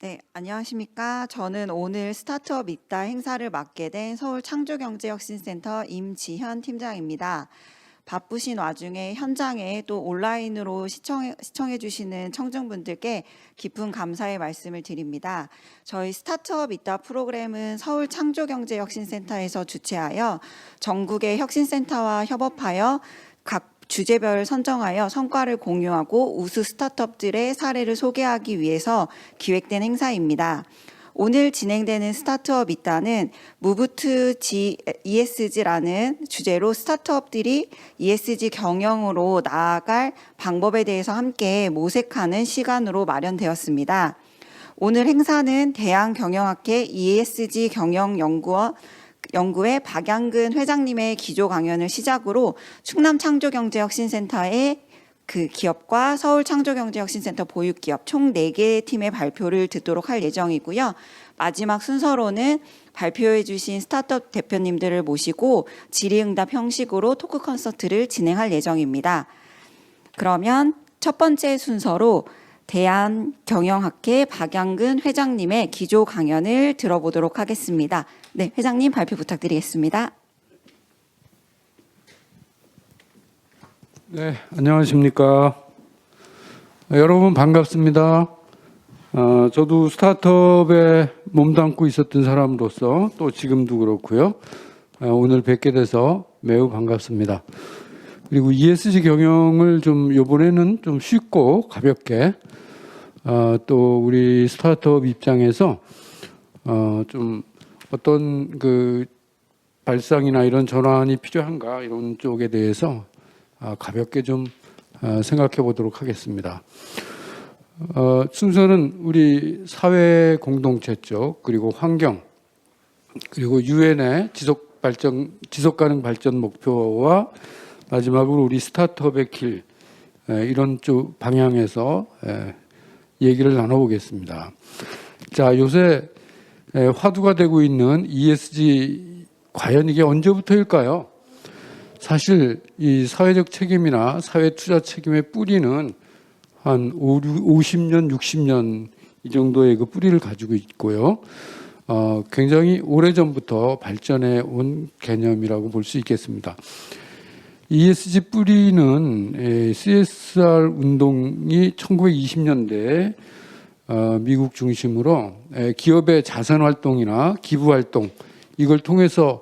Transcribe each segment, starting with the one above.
네, 안녕하십니까. 저는 오늘 스타트업 있다 행사를 맡게 된 서울창조경제혁신센터 임지현 팀장입니다. 바쁘신 와중에 현장에 또 온라인으로 시청해 주시는 청중분들께 깊은 감사의 말씀을 드립니다. 저희 스타트업 있다 프로그램은 서울창조경제혁신센터에서 주최하여 전국의 혁신센터와 협업하여 각 주제별 선정하여 성과를 공유하고 우수 스타트업들의 사례를 소개하기 위해서 기획된 행사입니다. 오늘 진행되는 스타트업 있다는 Move to ESG라는 주제로 스타트업들이 ESG 경영으로 나아갈 방법에 대해서 함께 모색하는 시간으로 마련되었습니다. 오늘 행사는 대한경영학회 ESG 경영연구의 박양근 회장님의 기조 강연을 시작으로 충남창조경제혁신센터의 그 기업과 서울창조경제혁신센터 보유기업 총 4개의 팀의 발표를 듣도록 할 예정이고요. 마지막 순서로는 발표해 주신 스타트업 대표님들을 모시고 질의응답 형식으로 토크 콘서트를 진행할 예정입니다. 그러면 첫 번째 순서로 대한경영학회 박양근 회장님의 기조 강연을 들어보도록 하겠습니다. 네, 회장님 발표 부탁드리겠습니다. 네, 안녕하십니까. 여러분 반갑습니다. 저도 스타트업에 몸담고 있었던 사람으로서 또 지금도 그렇고요. 오늘 뵙게 돼서 매우 반갑습니다. 그리고 ESG 경영을 좀 이번에는 좀 쉽고 가볍게 또 우리 스타트업 입장에서 좀 어떤 그 발상이나 이런 전환이 필요한가 이런 쪽에 대해서 가볍게 좀 생각해 보도록 하겠습니다. 순서는 우리 사회 공동체 쪽 그리고 환경 그리고 유엔의 지속 가능 발전 목표와 마지막으로 우리 스타트업의 길 이런 쪽 방향에서 얘기를 나눠보겠습니다. 자, 요새 화두가 되고 있는 ESG 과연 이게 언제부터일까요? 사실 이 사회적 책임이나 사회 투자 책임의 뿌리는 한 50년, 60년 이 정도의 그 뿌리를 가지고 있고요. 굉장히 오래전부터 발전해 온 개념이라고 볼 수 있겠습니다. ESG 뿌리는 CSR 운동이 1920년대에 미국 중심으로 기업의 자선 활동이나 기부 활동 이걸 통해서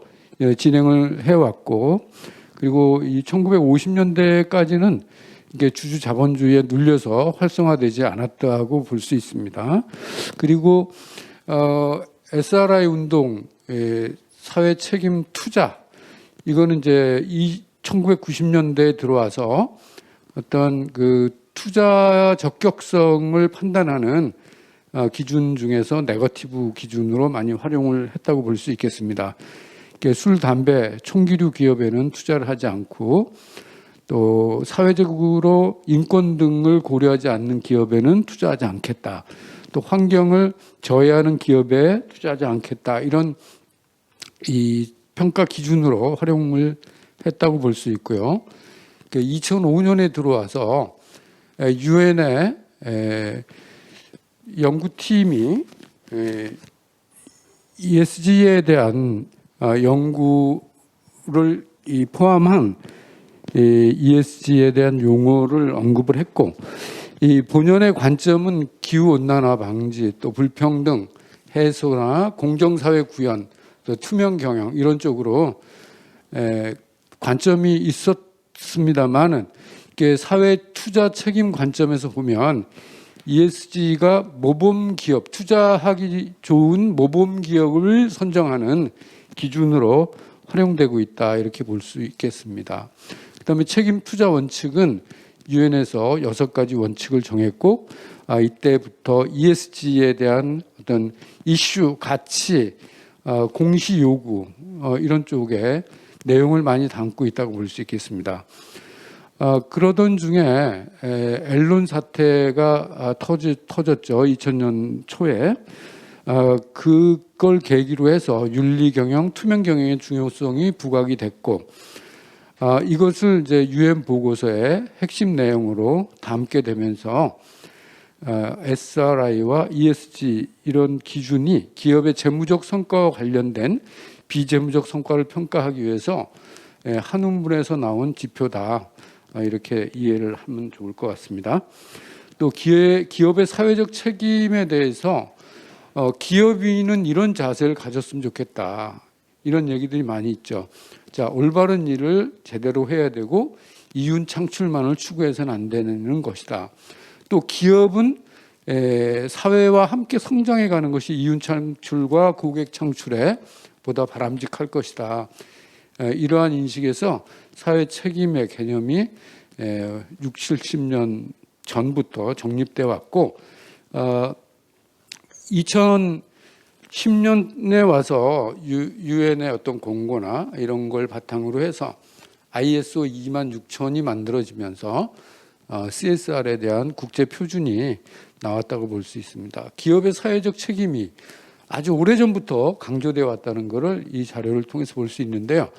진행을 해왔고, 그리고 이 1950년대까지는 이게 주주 자본주의에 눌려서 활성화되지 않았다고 볼 수 있습니다. 그리고 SRI 운동, 사회 책임 투자 이거는 이제 1990년대에 들어와서 어떤 그 투자 적격성을 판단하는 기준 중에서 네거티브 기준으로 많이 활용을 했다고 볼 수 있겠습니다. 술, 담배, 총기류 기업에는 투자를 하지 않고 또 사회적으로 인권 등을 고려하지 않는 기업에는 투자하지 않겠다. 또 환경을 저해하는 기업에 투자하지 않겠다. 이런 이 평가 기준으로 활용을 했다고 볼 수 있고요. 2005년에 들어와서 유엔의 연구팀이 ESG에 대한 연구를 포함한 ESG에 대한 용어를 언급을 했고, 이 본연의 관점은 기후온난화 방지, 또 불평등 해소나 공정사회 구현, 또 투명 경영 이런 쪽으로 관점이 있었습니다만은 이게 사회 투자 책임 관점에서 보면 ESG가 모범 기업, 투자하기 좋은 모범 기업을 선정하는 기준으로 활용되고 있다 이렇게 볼 수 있겠습니다. 그다음에 책임 투자 원칙은 유엔에서 6가지 원칙을 정했고, 이때부터 ESG에 대한 어떤 이슈, 가치, 공시 요구 이런 쪽에 내용을 많이 담고 있다고 볼 수 있겠습니다. 그러던 중에 엔론 사태가 터졌죠. 2000년 초에. 그걸 계기로 해서 윤리 경영, 투명 경영의 중요성이 부각이 됐고, 이것을 이제 유엔 보고서의 핵심 내용으로 담게 되면서 SRI와 ESG 이런 기준이 기업의 재무적 성과와 관련된 비재무적 성과를 평가하기 위해서 한 문문에서 나온 지표다. 이렇게 이해를 하면 좋을 것 같습니다. 또 기업의 사회적 책임에 대해서 기업인은 이런 자세를 가졌으면 좋겠다. 이런 얘기들이 많이 있죠. 자, 올바른 일을 제대로 해야 되고 이윤 창출만을 추구해서는 안 되는 것이다. 또 기업은 사회와 함께 성장해가는 것이 이윤 창출과 고객 창출에 보다 바람직할 것이다. 이러한 인식에서 사회 책임의 개념이 60-70년 전부터 정립돼 왔고 2010년에 와서 유엔의 어떤 공고나 이런 걸 바탕으로 해서 ISO 26000이 만들어지면서 CSR에 대한 국제 표준이 나왔다고 볼 수 있습니다. 기업의 사회적 책임이 아주 오래전부터 강조되어 왔다는 것을 이 자료를 통해서 볼 수 있는데요.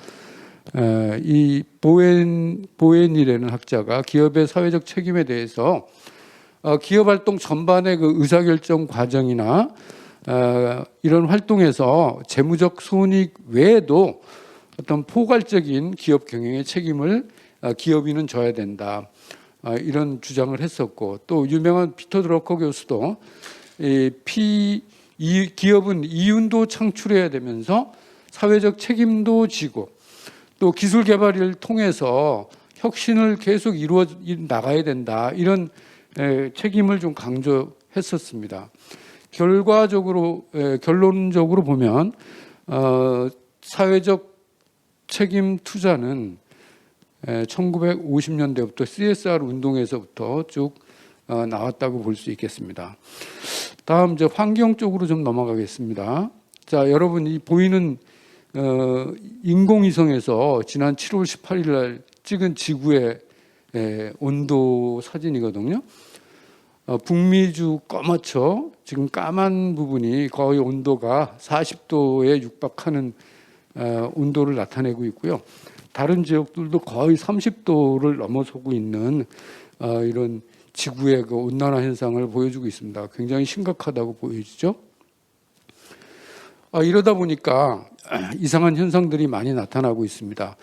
이 보엔이라는 학자가 기업의 사회적 책임에 대해서 기업 활동 전반의 그 의사결정 과정이나 이런 활동에서 재무적 손익 외에도 어떤 포괄적인 기업 경영의 책임을 기업인은 져야 된다. 이런 주장을 했었고 또 유명한 피터 드러커 교수도 기업은 이윤도 창출해야 되면서 사회적 책임도 지고 또 기술 개발을 통해서 혁신을 계속 이루어 나가야 된다. 이런 책임을 좀 강조했었습니다. 결론적으로 보면 사회적 책임 투자는 1950년대부터 CSR 운동에서부터 쭉 나왔다고 볼 수 있겠습니다. 다음 이제 환경 쪽으로 좀 넘어가겠습니다. 자, 여러분 이 보이는 인공위성에서 지난 7월 18일 날 찍은 지구의 온도 사진이거든요. 북미주 꺼멓죠. 지금 까만 부분이 거의 온도가 40도에 육박하는 온도를 나타내고 있고요. 다른 지역들도 거의 30도를 넘어서고 있는 이런 지구의 그 온난화 현상을 보여주고 있습니다. 굉장히 심각하다고 보여지죠. 이러다 보니까 이상한 현상들이 많이 나타나고 있습니다.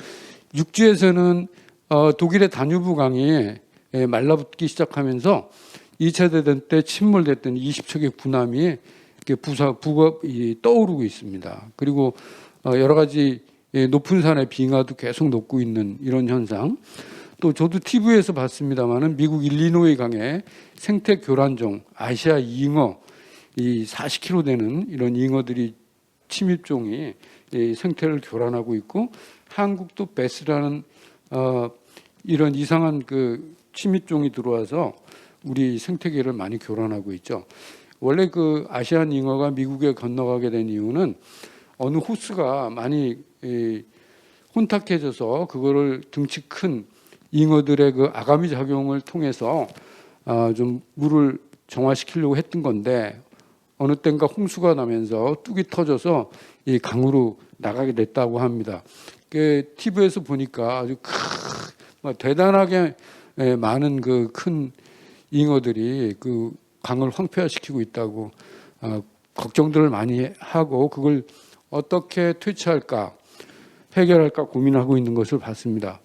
육지에서는 독일의 다뉴브 강이 말라붙기 시작하면서 2차 대전 때 침몰됐던 20척의 군함이 떠오르고 있습니다. 그리고 여러 가지 높은 산의 빙하도 계속 녹고 있는 이런 현상. 또 저도 TV에서 봤습니다마는 미국 일리노이 강에 생태 교란종 아시아 잉어 이 40kg 되는 이런 잉어들이 침입종이 생태를 교란하고 있고 한국도 베스라는 이런 이상한 그 침입종이 들어와서 우리 생태계를 많이 교란하고 있죠. 원래 그 아시안 잉어가 미국에 건너가게 된 이유는 어느 호수가 많이 혼탁해져서 그거를 등치 큰 잉어들의 그 아가미 작용을 통해서 좀 물을 정화시키려고 했던 건데 어느 땐가 홍수가 나면서 뚝이 터져서 이 강으로 나가게 됐다고 합니다. 그 TV에서 보니까 아주 대단하게 많은 그 큰 잉어들이 그 강을 황폐화시키고 있다고 걱정들을 많이 하고 그걸 어떻게 퇴치할까 해결할까 고민하고 있는 것을 봤습니다.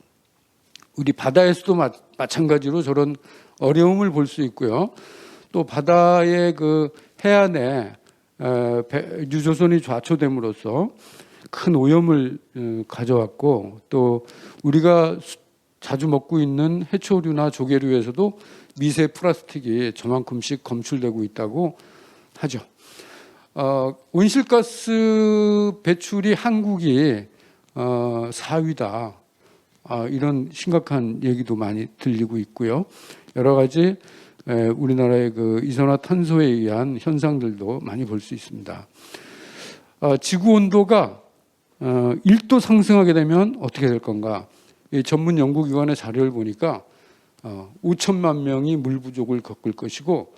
우리 바다에서도 마찬가지로 저런 어려움을 볼 수 있고요. 또 바다의 그 해안에 유조선이 좌초됨으로써 큰 오염을 가져왔고 또 우리가 자주 먹고 있는 해초류나 조개류에서도 미세 플라스틱이 저만큼씩 검출되고 있다고 하죠. 온실가스 배출이 한국이 4위다. 이런 심각한 얘기도 많이 들리고 있고요. 여러 가지 우리나라의 그 이산화탄소에 의한 현상들도 많이 볼 수 있습니다. 지구 온도가 1도 상승하게 되면 어떻게 될 건가? 이 전문 연구기관의 자료를 보니까 5천만 명이 물 부족을 겪을 것이고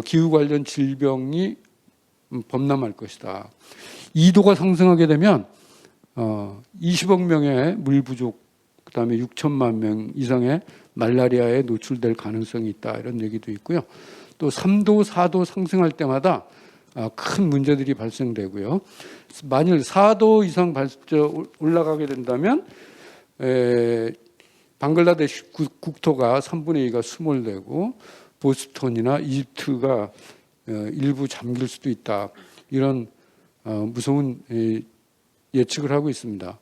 기후 관련 질병이 범람할 것이다. 2도가 상승하게 되면 20억 명의 물 부족, 그다음에 6천만 명 이상의 말라리아에 노출될 가능성이 있다. 이런 얘기도 있고요. 또 3도, 4도 상승할 때마다 큰 문제들이 발생되고요. 만일 4도 이상 올라가게 된다면 방글라데시 국토가 3분의 2가 수몰되고 보스턴이나 이집트가 일부 잠길 수도 있다. 이런 무서운 예측을 하고 있습니다.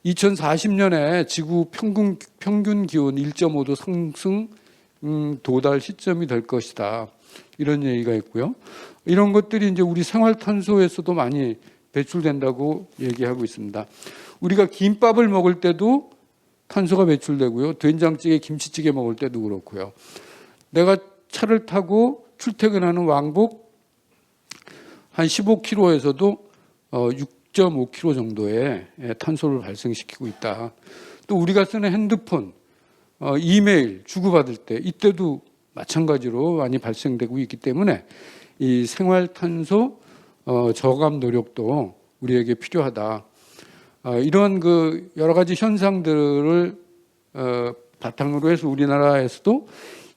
2040년에 지구 평균 기온 1.5도 상승 도달 시점이 될 것이다. 이런 얘기가 있고요. 이런 것들이 이제 우리 생활탄소에서도 많이 배출된다고 얘기하고 있습니다. 우리가 김밥을 먹을 때도 탄소가 배출되고요. 된장찌개, 김치찌개 먹을 때도 그렇고요. 내가 차를 타고 출퇴근하는 왕복 한 15km에서도 6.5km 정도의 탄소를 발생시키고 있다. 또 우리가 쓰는 핸드폰, 이메일 주고받을 때 이때도 마찬가지로 많이 발생되고 있기 때문에 이 생활탄소 저감 노력도 우리에게 필요하다. 이런 그 여러 가지 현상들을 바탕으로 해서 우리나라에서도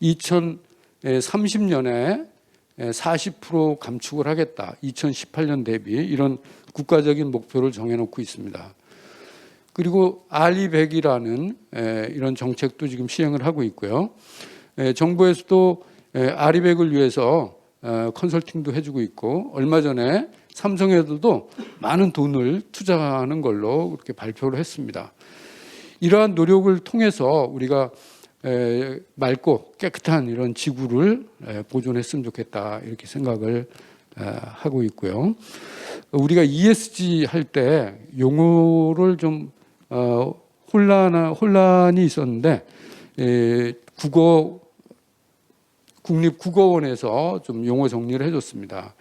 2030년에 40% 감축을 하겠다. 2018년 대비 이런 국가적인 목표를 정해놓고 있습니다. 그리고 RE100이라는 이런 정책도 지금 시행을 하고 있고요. 정부에서도 RE100을 위해서 컨설팅도 해주고 있고 얼마 전에 삼성에서도 많은 돈을 투자하는 걸로 그렇게 발표를 했습니다. 이러한 노력을 통해서 우리가 맑고 깨끗한 이런 지구를 보존했으면 좋겠다 이렇게 생각을 하고 있고요. 우리가 ESG 할 때 용어를 좀 혼란이 있었는데 국립국어원에서 좀 용어 정리를 해줬습니다.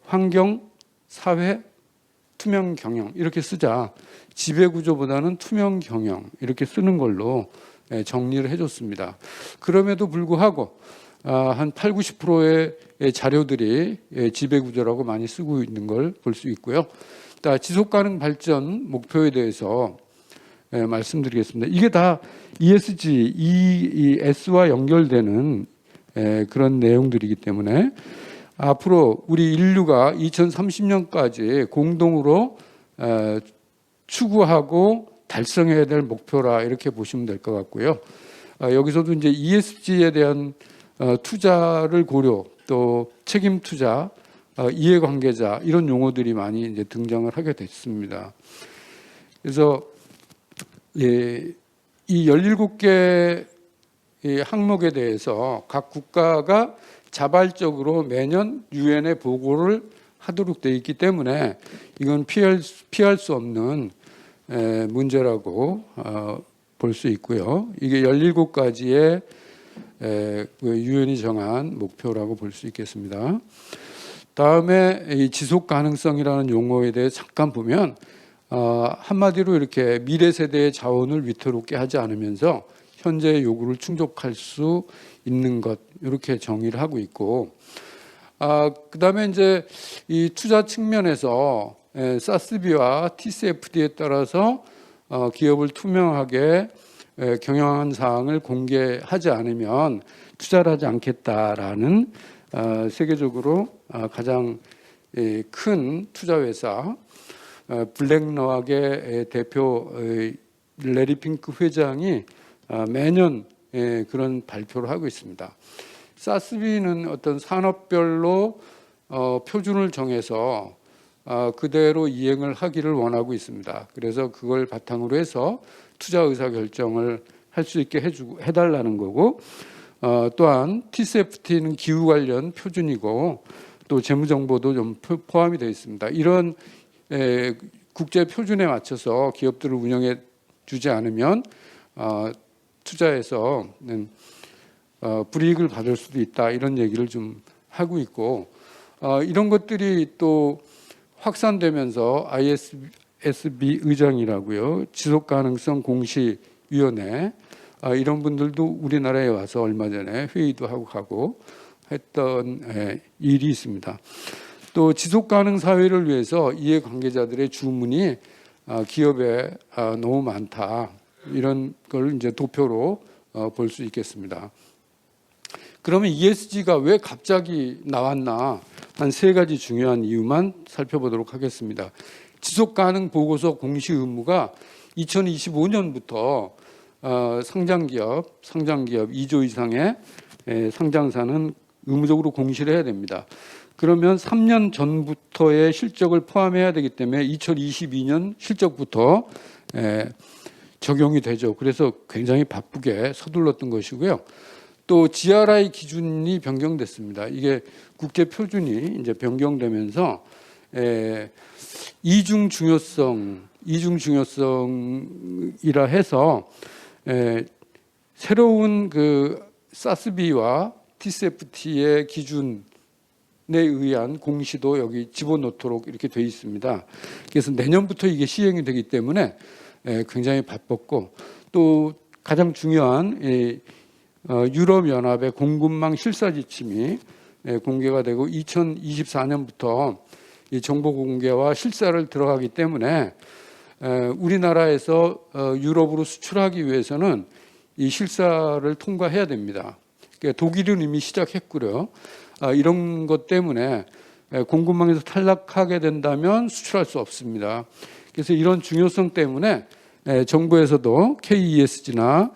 환경, 사회, 투명 경영 이렇게 쓰자 지배구조보다는 투명 경영 이렇게 쓰는 걸로 정리를 해줬습니다. 그럼에도 불구하고 한 8, 90%의 자료들이 지배구조라고 많이 쓰고 있는 걸 볼 수 있고요. 지속가능 발전 목표에 대해서 말씀드리겠습니다. 이게 다 ESG, 이 S와 연결되는 그런 내용들이기 때문에 앞으로 우리 인류가 2030년까지 공동으로 추구하고 달성해야 될 목표라 이렇게 보시면 될 것 같고요. 여기서도 이제 ESG에 대한 투자를 고려, 또 책임 투자, 이해관계자 이런 용어들이 많이 이제 등장을 하게 됐습니다. 그래서 이 17개 항목에 대해서 각 국가가 자발적으로 매년 유엔에 보고를 하도록 되어 있기 때문에 이건 피할 수 없는 문제라고 볼 수 있고요. 이게 17가지의 유엔이 정한 목표라고 볼 수 있겠습니다. 다음에 이 지속 가능성이라는 용어에 대해 잠깐 보면 한마디로 이렇게 미래 세대의 자원을 위태롭게 하지 않으면서 현재의 요구를 충족할 수 있는 것 이렇게 정의를 하고 있고 그다음에 이제 이 투자 측면에서 사스비와 TCFD에 따라서 기업을 투명하게 경영한 사항을 공개하지 않으면 투자를 하지 않겠다라는 세계적으로 가장 큰 투자 회사 블랙락의 대표 레리 핑크 회장이 매년 그런 발표를 하고 있습니다. 사스비는 어떤 산업별로 표준을 정해서 그대로 이행을 하기를 원하고 있습니다. 그래서 그걸 바탕으로 해서 투자 의사 결정을 할 수 있게 해달라는 거고 또한 TCFT는 기후 관련 표준이고 또 재무 정보도 좀 포함이 되어 있습니다. 이런 국제 표준에 맞춰서 기업들을 운영해 주지 않으면 투자에서는 불이익을 받을 수도 있다 이런 얘기를 좀 하고 있고 이런 것들이 또 확산되면서 ISB 의장이라고요. 지속가능성 공시위원회 이런 분들도 우리나라에 와서 얼마 전에 회의도 하고 가고 했던 일이 있습니다. 또 지속가능 사회를 위해서 이해관계자들의 주문이 기업에 너무 많다 이런 걸 이제 도표로 볼 수 있겠습니다. 그러면 ESG가 왜 갑자기 나왔나? 한 3가지 중요한 이유만 살펴보도록 하겠습니다. 지속가능 보고서 공시 의무가 2025년부터 상장기업 2조 이상의 상장사는 의무적으로 공시를 해야 됩니다. 그러면 3년 전부터의 실적을 포함해야 되기 때문에 2022년 실적부터 적용이 되죠. 그래서 굉장히 바쁘게 서둘렀던 것이고요. 또 GRI 기준이 변경됐습니다. 이게 국제 표준이 이제 변경되면서 이중 중요성이라 해서 새로운 그 사스비와 TCFT의 기준에 의한 공시도 여기 집어넣도록 이렇게 돼 있습니다. 그래서 내년부터 이게 시행이 되기 때문에 굉장히 바빴고, 또 가장 중요한 유럽연합의 공급망 실사 지침이 공개가 되고 2024년부터 이 정보 공개와 실사를 들어가기 때문에 우리나라에서 유럽으로 수출하기 위해서는 이 실사를 통과해야 됩니다. 그러니까 독일은 이미 시작했고요. 이런 것 때문에 공급망에서 탈락하게 된다면 수출할 수 없습니다. 그래서 이런 중요성 때문에 정부에서도 KESG나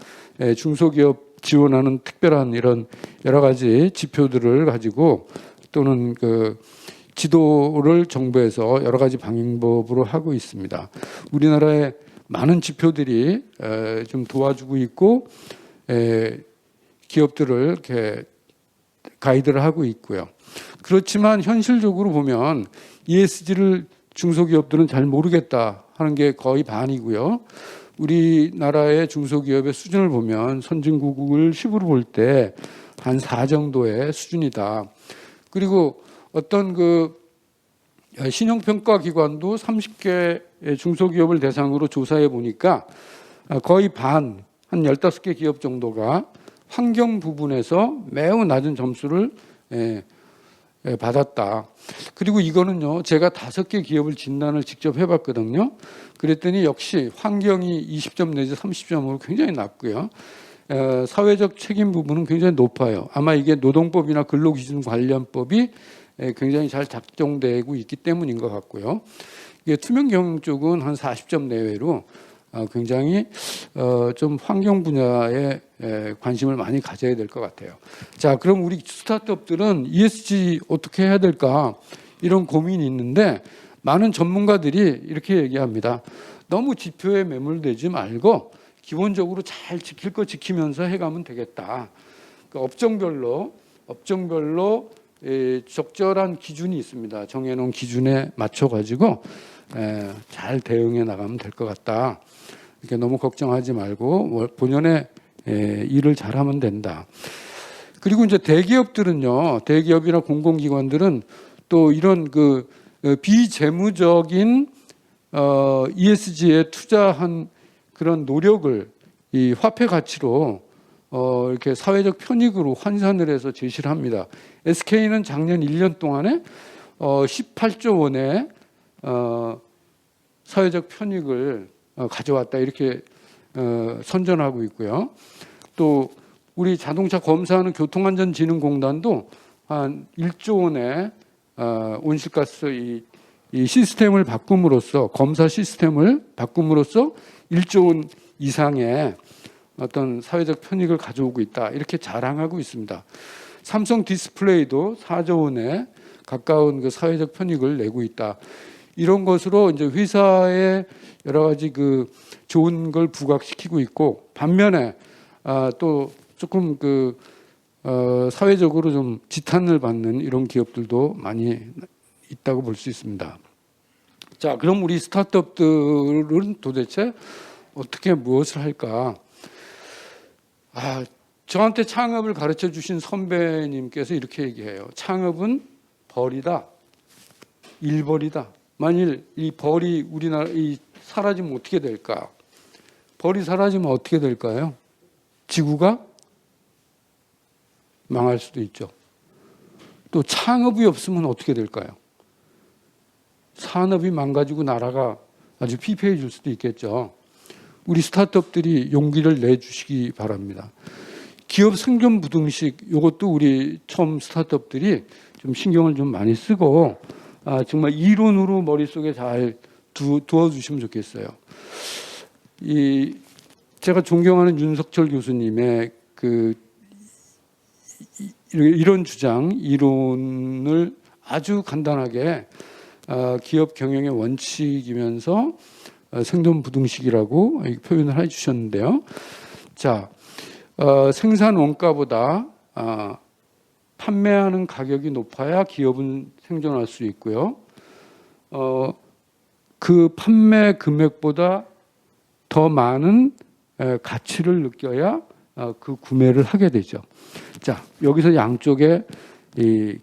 중소기업 지원하는 특별한 이런 여러 가지 지표들을 가지고 또는 그 지도를 정부에서 여러 가지 방법으로 하고 있습니다. 우리나라의 많은 지표들이 좀 도와주고 있고 기업들을 이렇게 가이드를 하고 있고요. 그렇지만 현실적으로 보면 ESG를 중소기업들은 잘 모르겠다 하는 게 거의 반이고요. 우리나라의 중소기업의 수준을 보면 선진국을 10으로 볼 때 한 4 정도의 수준이다. 그리고 어떤 그 신용평가 기관도 30개 중소기업을 대상으로 조사해 보니까 거의 반, 한 15개 기업 정도가 환경 부분에서 매우 낮은 점수를 받았다. 그리고 이거는요, 제가 5개 기업을 진단을 직접 해봤거든요. 그랬더니 역시 환경이 20점 내지 30점으로 굉장히 낮고요. 사회적 책임 부분은 굉장히 높아요. 아마 이게 노동법이나 근로기준관련법이 굉장히 잘 작동되고 있기 때문인 것 같고요. 이게 투명 경영 쪽은 한 40점 내외로 굉장히 좀 환경 분야에 관심을 많이 가져야 될 것 같아요. 자, 그럼 우리 스타트업들은 ESG 어떻게 해야 될까? 이런 고민이 있는데 많은 전문가들이 이렇게 얘기합니다. 너무 지표에 매몰되지 말고 기본적으로 잘 지킬 거 지키면서 해가면 되겠다. 그러니까 업종별로 적절한 기준이 있습니다. 정해놓은 기준에 맞춰가지고 잘 대응해 나가면 될 것 같다. 이렇게 너무 걱정하지 말고 본연의 일을 잘하면 된다. 그리고 이제 대기업들은요, 대기업이나 공공기관들은 또 이런 그 비재무적인 ESG에 투자한 그런 노력을 이 화폐 가치로 이렇게 사회적 편익으로 환산을 해서 제시를 합니다. SK는 작년 1년 동안에 18조 원의 사회적 편익을 가져왔다 이렇게 선전하고 있고요. 또 우리 자동차 검사하는 교통안전진흥공단도 한 1조 원의 온실가스 이 시스템을 바꿈으로써 검사 시스템을 바꿈으로써 1조 원 이상의 어떤 사회적 편익을 가져오고 있다 이렇게 자랑하고 있습니다. 삼성 디스플레이도 4조 원에 가까운 그 사회적 편익을 내고 있다. 이런 것으로 이제 회사에 여러 가지 그 좋은 걸 부각시키고 있고 반면에 또 조금 그 사회적으로 좀 지탄을 받는 이런 기업들도 많이 있다고 볼 수 있습니다. 자, 그럼 우리 스타트업들은 도대체 어떻게 무엇을 할까? 저한테 창업을 가르쳐 주신 선배님께서 이렇게 얘기해요. 창업은 벌이다, 일벌이다. 만일 이 벌이 우리나라 사라지면 어떻게 될까? 벌이 사라지면 어떻게 될까요? 지구가 망할 수도 있죠. 또 창업이 없으면 어떻게 될까요? 산업이 망가지고 나라가 아주 피폐해질 수도 있겠죠. 우리 스타트업들이 용기를 내주시기 바랍니다. 기업 생존 부등식 이것도 우리 처음 스타트업들이 좀 신경을 좀 많이 쓰고 정말 이론으로 머릿속에 잘 두어주시면 좋겠어요. 제가 존경하는 윤석철 교수님의 이런 주장, 이론을 아주 간단하게 기업 경영의 원칙이면서 생존 부등식이라고 표현을 해주셨는데요. 자, 생산 원가보다 판매하는 가격이 높아야 기업은 생존할 수 있고요. 그 판매 금액보다 더 많은 가치를 느껴야 그 구매를 하게 되죠. 자, 여기서 양쪽에 이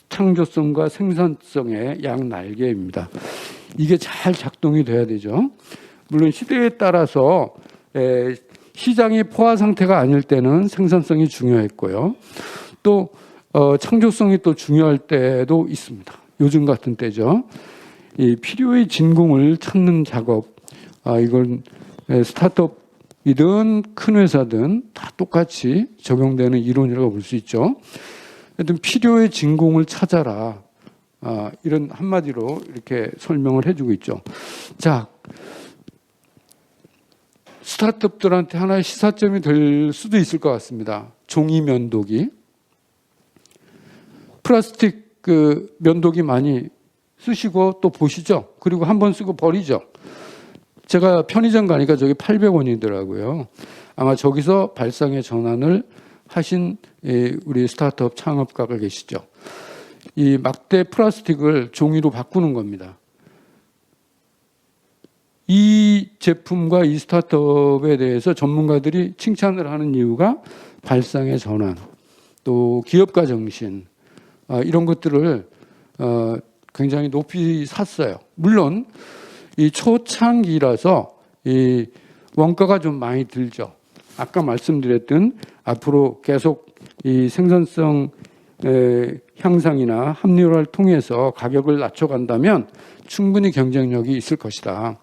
창조성과 생산성의 양 날개입니다. 이게 잘 작동이 돼야 되죠. 물론 시대에 따라서 시장이 포화 상태가 아닐 때는 생산성이 중요했고요. 또 창조성이 또 중요할 때도 있습니다. 요즘 같은 때죠. 이 필요의 진공을 찾는 작업, 이건 스타트업이든 큰 회사든 다 똑같이 적용되는 이론이라고 볼 수 있죠. 하여튼 필요의 진공을 찾아라. 이런 한마디로 이렇게 설명을 해주고 있죠. 자, 스타트업들한테 하나의 시사점이 될 수도 있을 것 같습니다. 종이 면도기. 플라스틱 면도기 많이 쓰시고 또 보시죠. 그리고 한 번 쓰고 버리죠. 제가 편의점 가니까 저기 800원이더라고요. 아마 저기서 발상의 전환을 하신 우리 스타트업 창업가가 계시죠. 이 막대 플라스틱을 종이로 바꾸는 겁니다. 이 제품과 이 스타트업에 대해서 전문가들이 칭찬을 하는 이유가 발상의 전환, 또 기업가 정신, 이런 것들을 굉장히 높이 샀어요. 물론 이 초창기라서 이 원가가 좀 많이 들죠. 아까 말씀드렸던 앞으로 계속 이 생산성 향상이나 합리화를 통해서 가격을 낮춰간다면 충분히 경쟁력이 있을 것이다.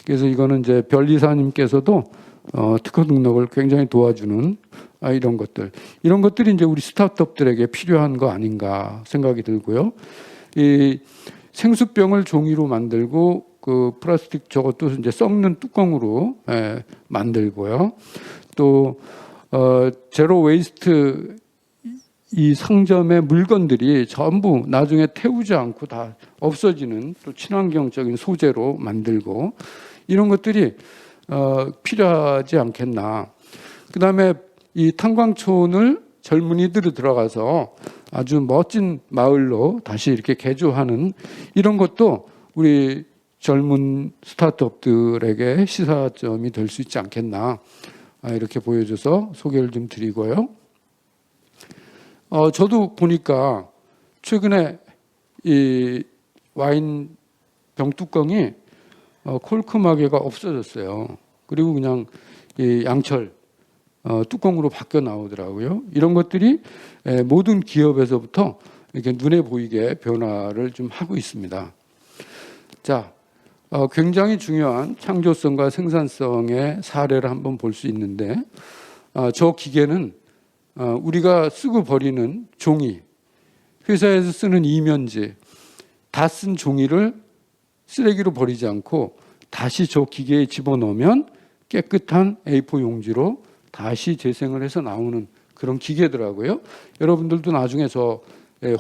그래서 이거는 이제 변리사님께서도 특허 등록을 굉장히 도와주는 이런 것들이 이제 우리 스타트업들에게 필요한 거 아닌가 생각이 들고요. 이 생수병을 종이로 만들고 그 플라스틱 저것도 이제 썩는 뚜껑으로 만들고요. 또 제로 웨이스트 이 상점의 물건들이 전부 나중에 태우지 않고 다 없어지는 또 친환경적인 소재로 만들고 이런 것들이 필요하지 않겠나. 그다음에 이 탄광촌을 젊은이들이 들어가서 아주 멋진 마을로 다시 이렇게 개조하는 이런 것도 우리 젊은 스타트업들에게 시사점이 될 수 있지 않겠나. 이렇게 보여줘서 소개를 좀 드리고요. 저도 보니까 최근에 이 와인 병뚜껑이 콜크 마개가 없어졌어요. 그리고 그냥 이 양철 뚜껑으로 바뀌어 나오더라고요. 이런 것들이 모든 기업에서부터 이렇게 눈에 보이게 변화를 좀 하고 있습니다. 자, 굉장히 중요한 창조성과 생산성의 사례를 한번 볼 수 있는데 저 기계는 우리가 쓰고 버리는 종이, 회사에서 쓰는 이면지, 다 쓴 종이를 쓰레기로 버리지 않고 다시 저 기계에 집어넣으면 깨끗한 A4 용지로 다시 재생을 해서 나오는 그런 기계더라고요. 여러분들도 나중에 저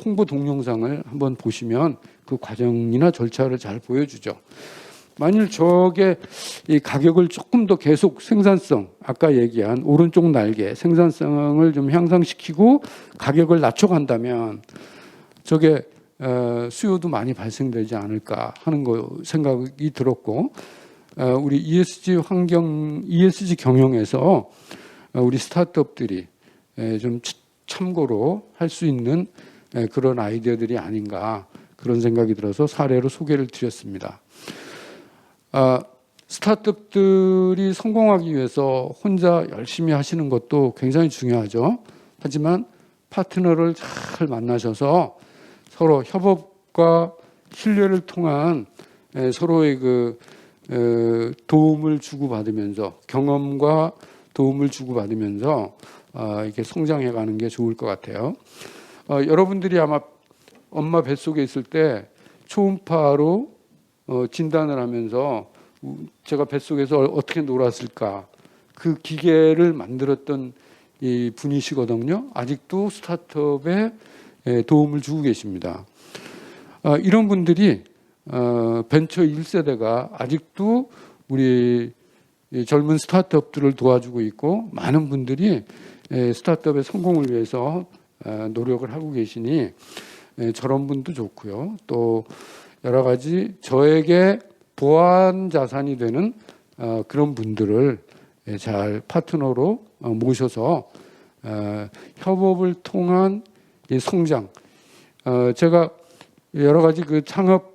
홍보 동영상을 한번 보시면 그 과정이나 절차를 잘 보여주죠. 만일 저게 이 가격을 조금 더 계속 생산성, 아까 얘기한 오른쪽 날개 생산성을 좀 향상시키고 가격을 낮춰간다면 저게 수요도 많이 발생되지 않을까 하는 거 생각이 들었고, 우리 ESG 경영에서 우리 스타트업들이 좀 참고로 할 수 있는 그런 아이디어들이 아닌가 그런 생각이 들어서 사례로 소개를 드렸습니다. 스타트업들이 성공하기 위해서 혼자 열심히 하시는 것도 굉장히 중요하죠. 하지만 파트너를 잘 만나셔서 서로 협업과 신뢰를 통한 서로의 그 도움을 주고받으면서 경험과 도움을 주고받으면서 이렇게 성장해 가는 게 좋을 것 같아요. 여러분들이 아마 엄마 뱃속에 있을 때 초음파로 진단을 하면서 제가 뱃속에서 어떻게 놀았을까 그 기계를 만들었던 이 분이시거든요. 아직도 스타트업에 도움을 주고 계십니다. 이런 분들이 벤처 1세대가 아직도 우리 젊은 스타트업들을 도와주고 있고 많은 분들이 스타트업의 성공을 위해서 노력을 하고 계시니 저런 분도 좋고요. 또 여러 가지 저에게 보안 자산이 되는 그런 분들을 잘 파트너로 모셔서 협업을 통한 이 성장. 제가 여러 가지 그 창업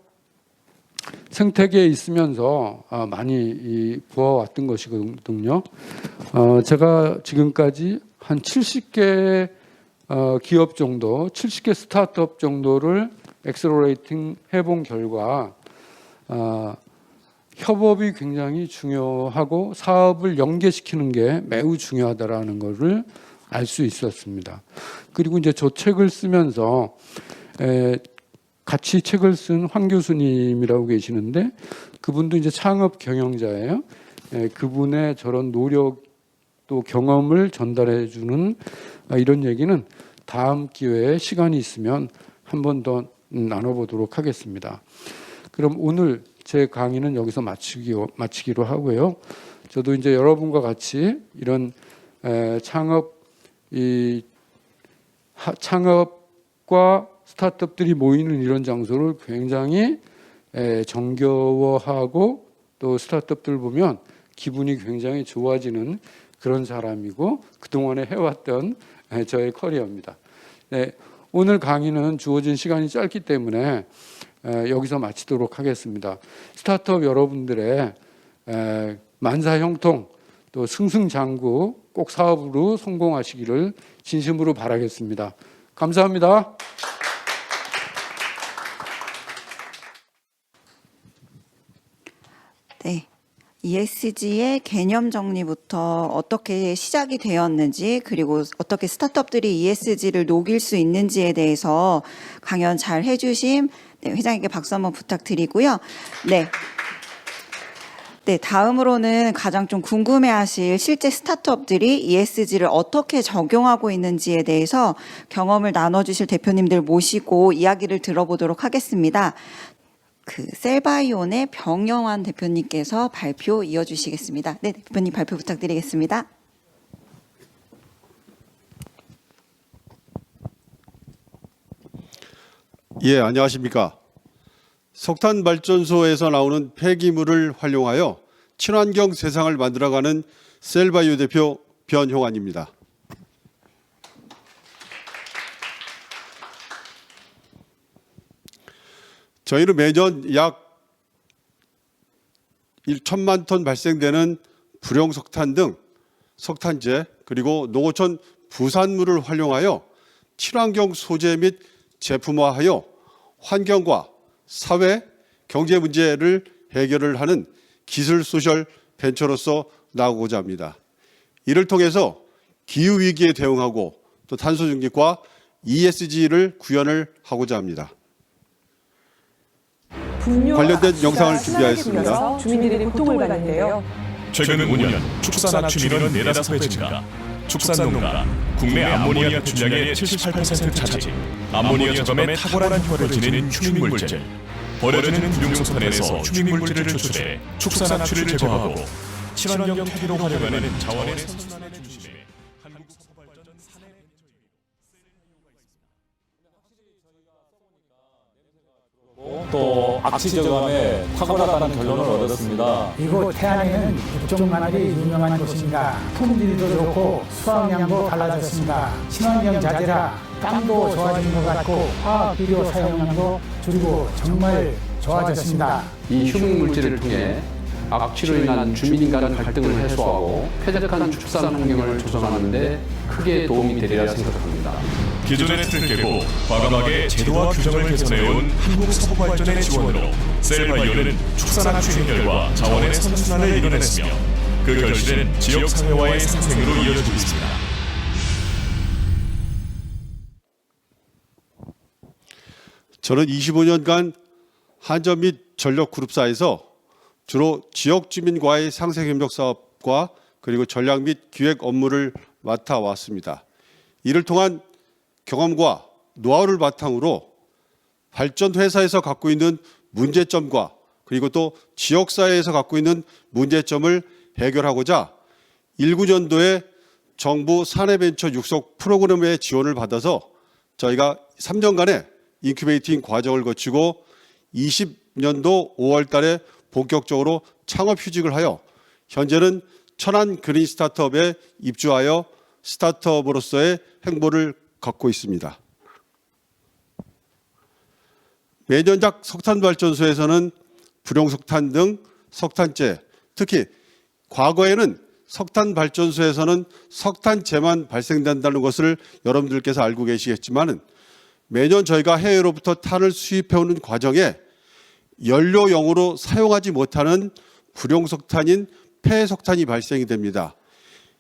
생태계에 있으면서 많이 보아왔던 것이거든요. 제가 지금까지 한 70개 기업 정도, 70개 스타트업 정도를 엑셀러레이팅 해본 결과 협업이 굉장히 중요하고 사업을 연계시키는 게 매우 중요하다라는 것을 알 수 있었습니다. 그리고 이제 저 책을 쓰면서 같이 책을 쓴 황 교수님이라고 계시는데 그분도 이제 창업 경영자예요. 그분의 저런 노력 또 경험을 전달해 주는 이런 얘기는 다음 기회에 시간이 있으면 한 번 더 나눠보도록 하겠습니다. 그럼 오늘 제 강의는 여기서 마치기로 하고요. 저도 이제 여러분과 같이 이런 창업과 스타트업들이 모이는 이런 장소를 굉장히 정겨워하고 또 스타트업들 보면 기분이 굉장히 좋아지는 그런 사람이고 그동안에 해왔던 저의 커리어입니다. 네, 오늘 강의는 주어진 시간이 짧기 때문에 여기서 마치도록 하겠습니다. 스타트업 여러분들의 만사형통 또 승승장구 꼭 사업으로 성공하시기를 진심으로 바라겠습니다. 감사합니다. 네. ESG의 개념 정리부터 어떻게 시작이 되었는지 그리고 어떻게 스타트업들이 ESG를 녹일 수 있는지에 대해서 강연 잘 해주신 회장님께 박수 한번 부탁드리고요. 네. 네, 다음으로는 가장 좀 궁금해하실 실제 스타트업들이 ESG를 어떻게 적용하고 있는지에 대해서 경험을 나눠주실 대표님들 모시고 이야기를 들어보도록 하겠습니다. 셀바이온의 병영환 대표님께서 발표 이어주시겠습니다. 네, 대표님 발표 부탁드리겠습니다. 예, 안녕하십니까. 석탄 발전소에서 나오는 폐기물을 활용하여 친환경 세상을 만들어가는 셀바이오 대표 변형환입니다. 저희는 매년 약 1천만 톤 발생되는 불용석탄 등 석탄재 그리고 농어촌 부산물을 활용하여 친환경 소재 및 제품화하여 환경과 사회, 경제 문제를 해결을 하는 기술 소셜 벤처로서 나아가고자 합니다. 이를 통해서 기후위기에 대응하고 또 탄소 중립과 ESG를 구현을 하고자 합니다. 관련된 영상을 준비하였습니다. 주민들이 고통을 받는데요. 최근 5년 축산 합출 인원 4-5배 증가, 축산농가, 국내 암모니아 추출량의 78% 차지, 암모니아 저감에 탁월한 효과를 지닌 휴민물질, 버려지는 불용석탄에서 휴민물질을 추출해 축산 합출을 제거하고 친환경 폐기로 활용하는 자원의 선순환의 중심에 한국 석발전 산해 또 악취 저감에 탁월하다는 결론을 얻었습니다. 이곳 태안에는 국종마늘이 유명한 곳입니다. 품질도 좋고 수확량도 달라졌습니다. 친환경 자재라 땅도 좋아진 것 같고 화학 비료 사용량도 줄이고 정말 좋아졌습니다. 이 휴민 물질을 통해 악취로 인한 주민 간 갈등을 해소하고 쾌적한 축산 환경을 조성하는 데 크게 도움이 되리라 생각합니다. 기존의 틀을 깨고 과감하게 제도와 규정을 개선해온 한국 석발전의 지원으로 셀바이오는 축산 합출 해결과 자원의 선순환을 이뤄냈으며 그 결실은 지역 사회와의 상생으로 이어지고 있습니다. 저는 25년간 한전 및 전력그룹사에서 주로 지역 주민과의 상생협력 사업과 그리고 전략 및 기획 업무를 맡아왔습니다. 이를 통한 경험과 노하우를 바탕으로 발전 회사에서 갖고 있는 문제점과 그리고 또 지역사회에서 갖고 있는 문제점을 해결하고자 19년도에 정부 사내벤처 육성 프로그램의 지원을 받아서 저희가 3년간의 인큐베이팅 과정을 거치고 20년도 5월 달에 본격적으로 창업 휴직을 하여 현재는 천안 그린 스타트업에 입주하여 스타트업으로서의 행보를 갖고 있습니다. 매년작 석탄발전소에서는 불용석탄 등 석탄재, 특히 과거에는 석탄발전소에서는 석탄재만 발생된다는 것을 여러분들께서 알고 계시겠지만 매년 저희가 해외로부터 탄을 수입해오는 과정에 연료용으로 사용하지 못하는 불용석탄인 폐석탄이 발생이 됩니다.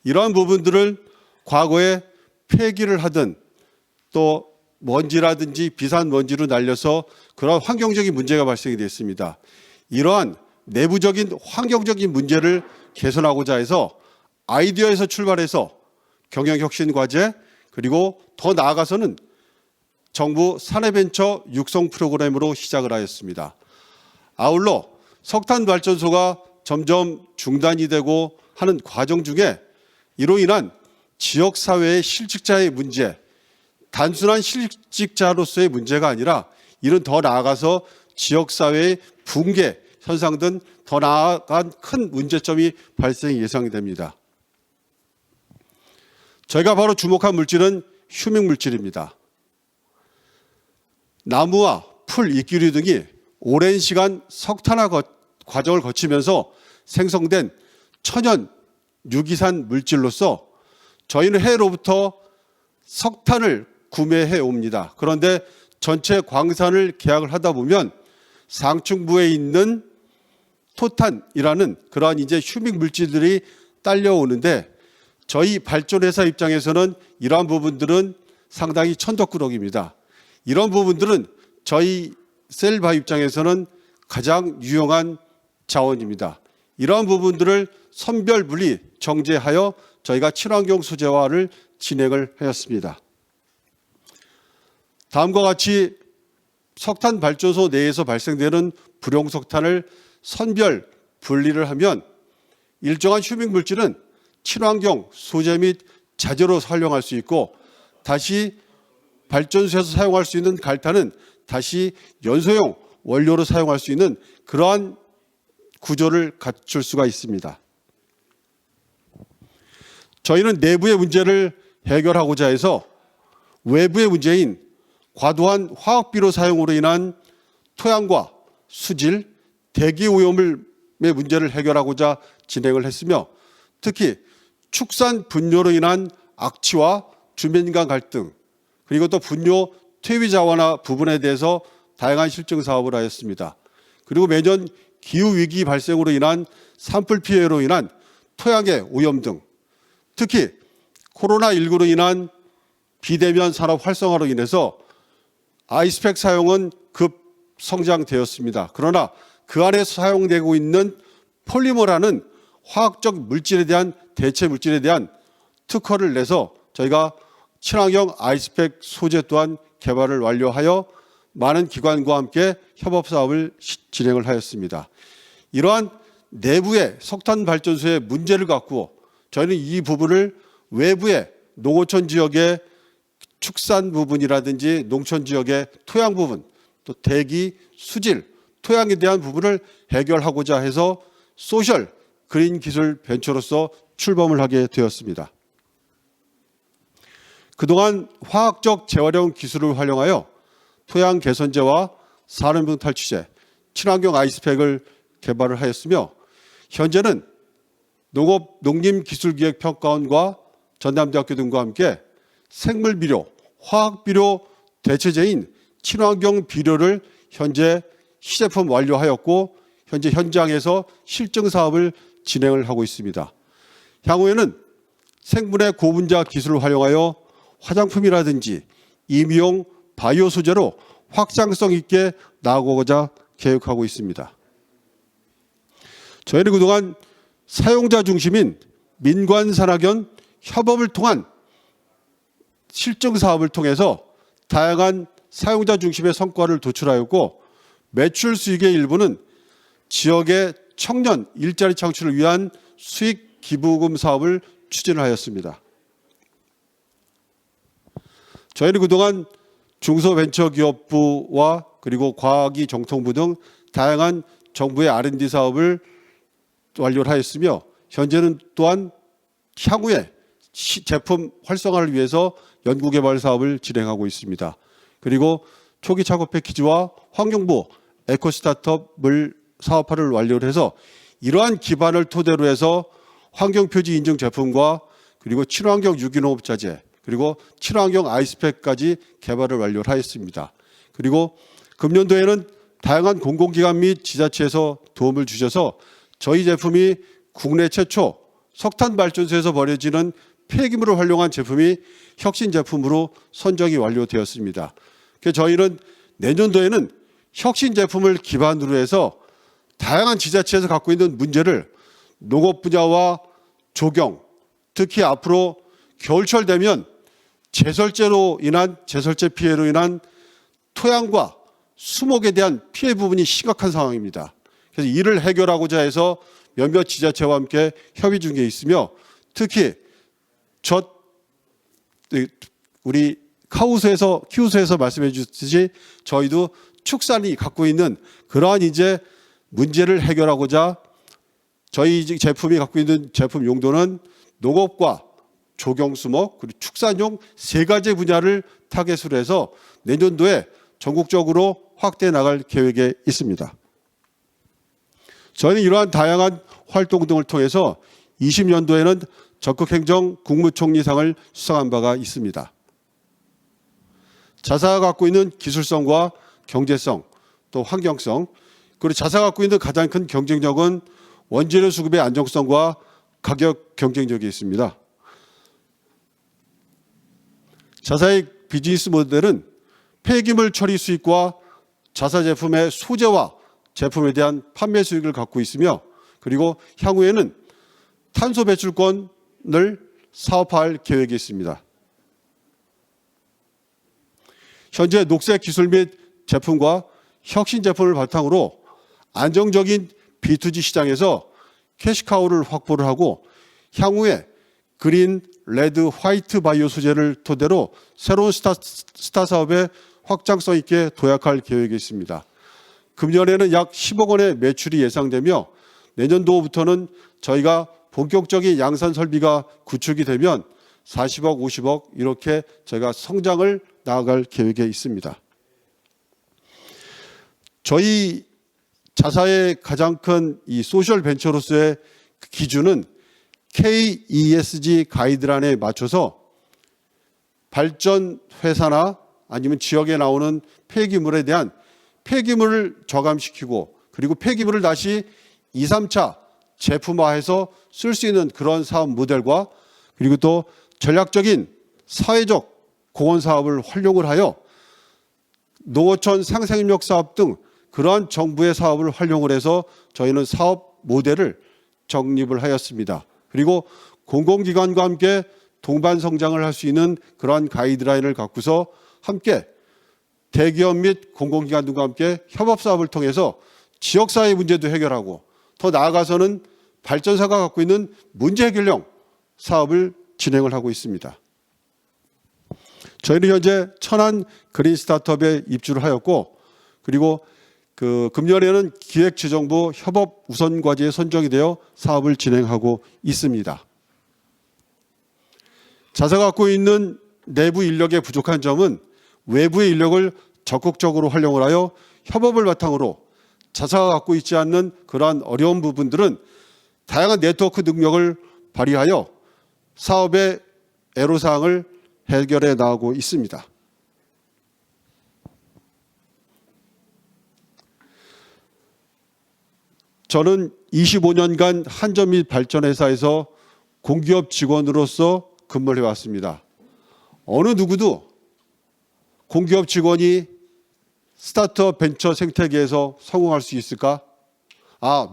이러한 부분들을 과거에 폐기를 하든 또 먼지라든지 비산 먼지로 날려서 그런 환경적인 문제가 발생이 됐습니다. 이러한 내부적인 환경적인 문제를 개선하고자 해서 아이디어에서 출발해서 경영혁신 과제 그리고 더 나아가서는 정부 사내벤처 육성 프로그램으로 시작을 하였습니다. 아울러 석탄발전소가 점점 중단이 되고 하는 과정 중에 이로 인한 지역사회의 실직자의 문제, 단순한 실직자로서의 문제가 아니라 이는 더 나아가서 지역사회의 붕괴 현상 등 더 나아간 큰 문제점이 발생이 예상이 됩니다. 저희가 바로 주목한 물질은 휴믹물질입니다. 나무와 풀, 이끼류 등이 오랜 시간 석탄화 과정을 거치면서 생성된 천연 유기산 물질로서 저희는 해로부터 석탄을 구매해 옵니다. 그런데 전체 광산을 계약을 하다 보면 상층부에 있는 토탄이라는 그러한 이제 휴믹 물질들이 딸려오는데 저희 발전회사 입장에서는 이러한 부분들은 상당히 천덕꾸러기입니다. 이런 부분들은 저희 셀바 입장에서는 가장 유용한 자원입니다. 이러한 부분들을 선별 분리 정제하여 저희가 친환경 소재화를 진행을 하였습니다. 다음과 같이 석탄 발전소 내에서 발생되는 불용석탄을 선별 분리를 하면 일정한 휴믹 물질은 친환경 소재 및 자재로 활용할 수 있고 다시 발전소에서 사용할 수 있는 갈탄은 다시 연소용 원료로 사용할 수 있는 그러한 구조를 갖출 수가 있습니다. 저희는 내부의 문제를 해결하고자 해서 외부의 문제인 과도한 화학비료 사용으로 인한 토양과 수질, 대기 오염의 문제를 해결하고자 진행을 했으며 특히 축산 분뇨로 인한 악취와 주민 간 갈등 그리고 또 분뇨 퇴비 자원화 부분에 대해서 다양한 실증 사업을 하였습니다. 그리고 매년 기후위기 발생으로 인한 산불 피해로 인한 토양의 오염 등 특히 코로나19로 인한 비대면 산업 활성화로 인해서 아이스팩 사용은 급 성장되었습니다. 그러나 그 안에 사용되고 있는 폴리머라는 화학적 물질에 대한 대체 물질에 대한 특허를 내서 저희가 친환경 아이스팩 소재 또한 개발을 완료하여 많은 기관과 함께 협업 사업을 진행을 하였습니다. 이러한 내부의 석탄 발전소의 문제를 갖고 저희는 이 부분을 외부의 농어촌 지역의 축산 부분이라든지 농촌 지역의 토양 부분 또 대기, 수질, 토양에 대한 부분을 해결하고자 해서 소셜 그린 기술 벤처로서 출범을 하게 되었습니다. 그동안 화학적 재활용 기술을 활용하여 토양 개선제와 산업용 탈취제, 친환경 아이스팩을 개발을 하였으며 현재는 농림기술기획평가원과 전남대학교 등과 함께 생물비료, 화학비료 대체제인 친환경 비료를 현재 시제품 완료하였고 현재 현장에서 실증 사업을 진행을 하고 있습니다. 향후에는 생분해 고분자 기술을 활용하여 화장품이라든지 임용 바이오 소재로 확장성 있게 나아가고자 계획하고 있습니다. 저희는 그동안 사용자 중심인 민관산학연 협업을 통한 실증 사업을 통해서 다양한 사용자 중심의 성과를 도출하였고, 매출 수익의 일부는 지역의 청년 일자리 창출을 위한 수익 기부금 사업을 추진하였습니다. 저희는 그동안 중소벤처기업부와 그리고 과학기정통부 등 다양한 정부의 R&D 사업을 완료를 하였으며, 현재는 또한 향후에 제품 활성화를 위해서 연구개발 사업을 진행하고 있습니다. 그리고 초기 창업 패키지와 환경부 에코 스타트업을 사업화를 완료를 해서 이러한 기반을 토대로 해서 환경표지 인증 제품과 그리고 친환경 유기농업자재 그리고 친환경 아이스팩까지 개발을 완료를 하였습니다. 그리고 금년도에는 다양한 공공기관 및 지자체에서 도움을 주셔서 저희 제품이 국내 최초 석탄 발전소에서 버려지는 폐기물을 활용한 제품이 혁신 제품으로 선정이 완료되었습니다. 그래서 저희는 내년도에는 혁신 제품을 기반으로 해서 다양한 지자체에서 갖고 있는 문제를 농업 분야와 조경, 특히 앞으로 겨울철 되면 제설제 피해로 인한 토양과 수목에 대한 피해 부분이 심각한 상황입니다. 그래서 이를 해결하고자 해서 몇몇 지자체와 함께 협의 중에 있으며, 특히 우리 키우수에서 말씀해 주셨듯이 저희도 축산이 갖고 있는 그러한 이제 문제를 해결하고자 저희 제품이 갖고 있는 제품 용도는 농업과 조경수목 그리고 축산용 세 가지 분야를 타겟으로 해서 내년도에 전국적으로 확대해 나갈 계획에 있습니다. 저희는 이러한 다양한 활동 등을 통해서 20년도에는 적극행정 국무총리상을 수상한 바가 있습니다. 자사가 갖고 있는 기술성과 경제성, 또 환경성, 그리고 자사가 갖고 있는 가장 큰 경쟁력은 원재료 수급의 안정성과 가격 경쟁력이 있습니다. 자사의 비즈니스 모델은 폐기물 처리 수익과 자사 제품의 소재와 제품에 대한 판매 수익을 갖고 있으며, 그리고 향후에는 탄소 배출권을 사업화할 계획이 있습니다. 현재 녹색 기술 및 제품과 혁신 제품을 바탕으로 안정적인 B2G 시장에서 캐시카우를 확보를 하고, 향후에 그린, 레드, 화이트 바이오 소재를 토대로 새로운 스타 사업에 확장성 있게 도약할 계획이 있습니다. 금년에는 약 10억 원의 매출이 예상되며, 내년도부터는 저희가 본격적인 양산 설비가 구축이 되면 40억, 50억 이렇게 저희가 성장을 나아갈 계획에 있습니다. 저희 자사의 가장 큰 이 소셜 벤처로서의 기준은 KESG 가이드라인에 맞춰서 발전 회사나 아니면 지역에 나오는 폐기물에 대한 폐기물을 저감시키고, 그리고 폐기물을 다시 2, 3차 제품화해서 쓸 수 있는 그런 사업 모델과, 그리고 또 전략적인 사회적 공헌 사업을 활용을 하여 농어촌 상생협력 사업 등 그러한 정부의 사업을 활용을 해서 저희는 사업 모델을 정립을 하였습니다. 그리고 공공기관과 함께 동반 성장을 할 수 있는 그러한 가이드라인을 갖고서 함께 대기업 및 공공기관 등과 함께 협업 사업을 통해서 지역사회 문제도 해결하고, 더 나아가서는 발전사가 갖고 있는 문제 해결형 사업을 진행을 하고 있습니다. 저희는 현재 천안 그린 스타트업에 입주를 하였고, 그리고 금년에는 기획재정부 협업 우선 과제에 선정이 되어 사업을 진행하고 있습니다. 자사가 갖고 있는 내부 인력의 부족한 점은 외부의 인력을 적극적으로 활용을 하여 협업을 바탕으로 자사가 갖고 있지 않는 그러한 어려운 부분들은 다양한 네트워크 능력을 발휘하여 사업의 애로사항을 해결해 나가고 있습니다. 저는 25년간 한전 및 발전회사에서 공기업 직원으로서 근무를 해왔습니다. 어느 누구도 공기업 직원이 스타트업 벤처 생태계에서 성공할 수 있을까?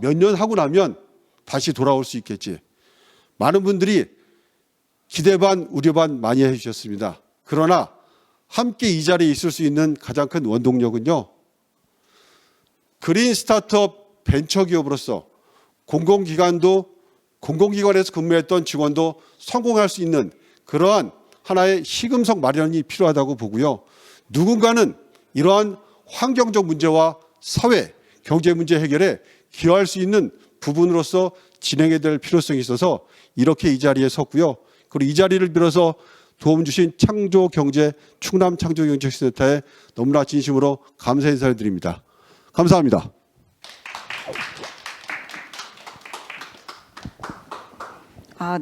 몇 년 하고 나면 다시 돌아올 수 있겠지. 많은 분들이 기대 반 우려 반 많이 해주셨습니다. 그러나 함께 이 자리에 있을 수 있는 가장 큰 원동력은요, 그린 스타트업 벤처 기업으로서 공공기관에서 근무했던 직원도 성공할 수 있는 그러한 하나의 시금석 마련이 필요하다고 보고요. 누군가는 이러한 환경적 문제와 사회, 경제 문제 해결에 기여할 수 있는 부분으로서 진행해야 될 필요성이 있어서 이렇게 이 자리에 섰고요. 그리고 이 자리를 빌어서 도움 주신 창조경제, 충남 창조경제센터에 너무나 진심으로 감사 인사를 드립니다. 감사합니다.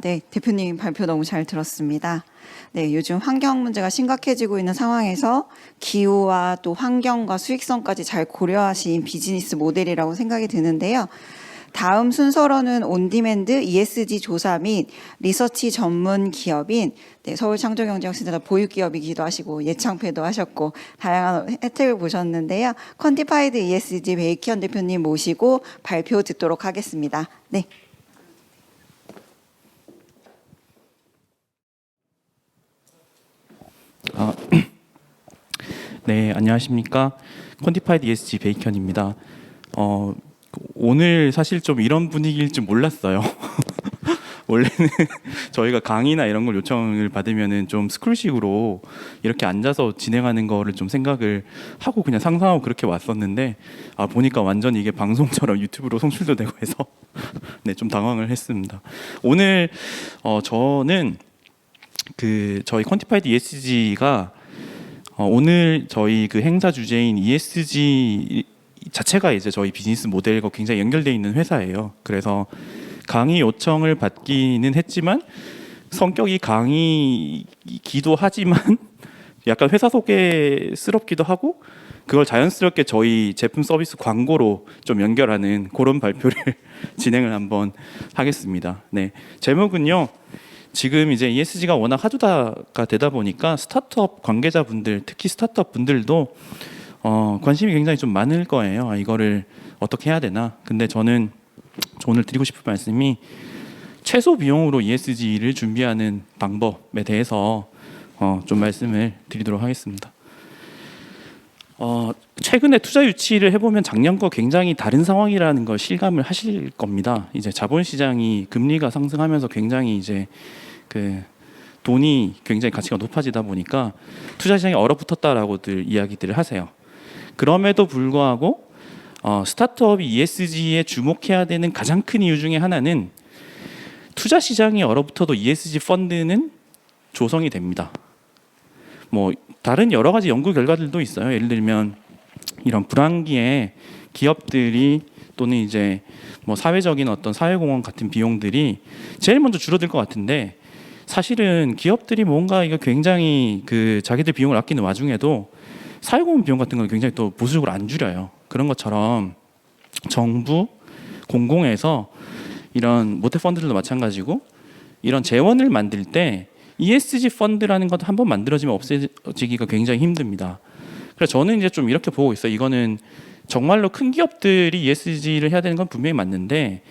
네, 대표님 발표 너무 잘 들었습니다. 네, 요즘 환경 문제가 심각해지고 있는 상황에서 기후와 또 환경과 수익성까지 잘 고려하신 비즈니스 모델이라고 생각이 드는데요. 다음 순서로는 온디맨드 ESG 조사 및 리서치 전문 기업인 서울창조경제혁신센터 보유기업이기도 하시고 예창패도 하셨고 다양한 혜택을 보셨는데요. 퀀티파이드 ESG 베이키언 대표님 모시고 발표 듣도록 하겠습니다. 네. 네, 안녕하십니까. 퀀티파이드 ESG 베이컨입니다. 오늘 사실 좀 이런 분위기일 줄 몰랐어요. 원래는 저희가 강의나 이런 걸 요청을 받으면은 좀 스쿨식으로 이렇게 앉아서 진행하는 거를 좀 생각을 하고 그냥 상상하고 그렇게 왔었는데 보니까 완전 이게 방송처럼 유튜브로 송출도 되고 해서 네, 좀 당황을 했습니다. 오늘 저는 저희 퀀티파이드 ESG가 오늘 저희 그 행사 주제인 ESG 자체가 이제 저희 비즈니스 모델과 굉장히 연결되어 있는 회사예요. 그래서 강의 요청을 받기는 했지만 성격이 강의기도 하지만 약간 회사 소개스럽기도 하고 그걸 자연스럽게 저희 제품 서비스 광고로 좀 연결하는 그런 발표를 진행을 한번 하겠습니다. 네, 제목은요. 지금 이제 ESG가 워낙 하두다가 되다 보니까 스타트업 관계자분들, 특히 스타트업 분들도 관심이 굉장히 좀 많을 거예요. 이거를 어떻게 해야 되나? 근데 저는 오늘 드리고 싶은 말씀이 최소 비용으로 ESG를 준비하는 방법에 대해서 좀 말씀을 드리도록 하겠습니다. 최근에 투자 유치를 해보면 작년과 굉장히 다른 상황이라는 걸 실감을 하실 겁니다. 이제 자본시장이 금리가 상승하면서 굉장히 이제 돈이 굉장히 가치가 높아지다 보니까 투자 시장이 얼어붙었다라고들 이야기들을 하세요. 그럼에도 불구하고 스타트업이 ESG에 주목해야 되는 가장 큰 이유 중에 하나는 투자 시장이 얼어붙어도 ESG 펀드는 조성이 됩니다. 뭐 다른 여러 가지 연구 결과들도 있어요. 예를 들면 이런 불황기에 기업들이 또는 이제 뭐 사회적인 어떤 사회공헌 같은 비용들이 제일 먼저 줄어들 것 같은데 사실은 기업들이 뭔가 이거 굉장히 자기들 비용을 아끼는 와중에도 사회공헌 비용 같은 건 굉장히 또 보수적으로 안 줄여요. 그런 것처럼 정부, 공공에서 이런 모태 펀드들도 마찬가지고 이런 재원을 만들 때 ESG 펀드라는 것도 한번 만들어지면 없어지기가 굉장히 힘듭니다. 그래서 저는 이제 좀 이렇게 보고 있어요. 이거는 정말로 큰 기업들이 ESG를 해야 되는 건 분명히 맞는데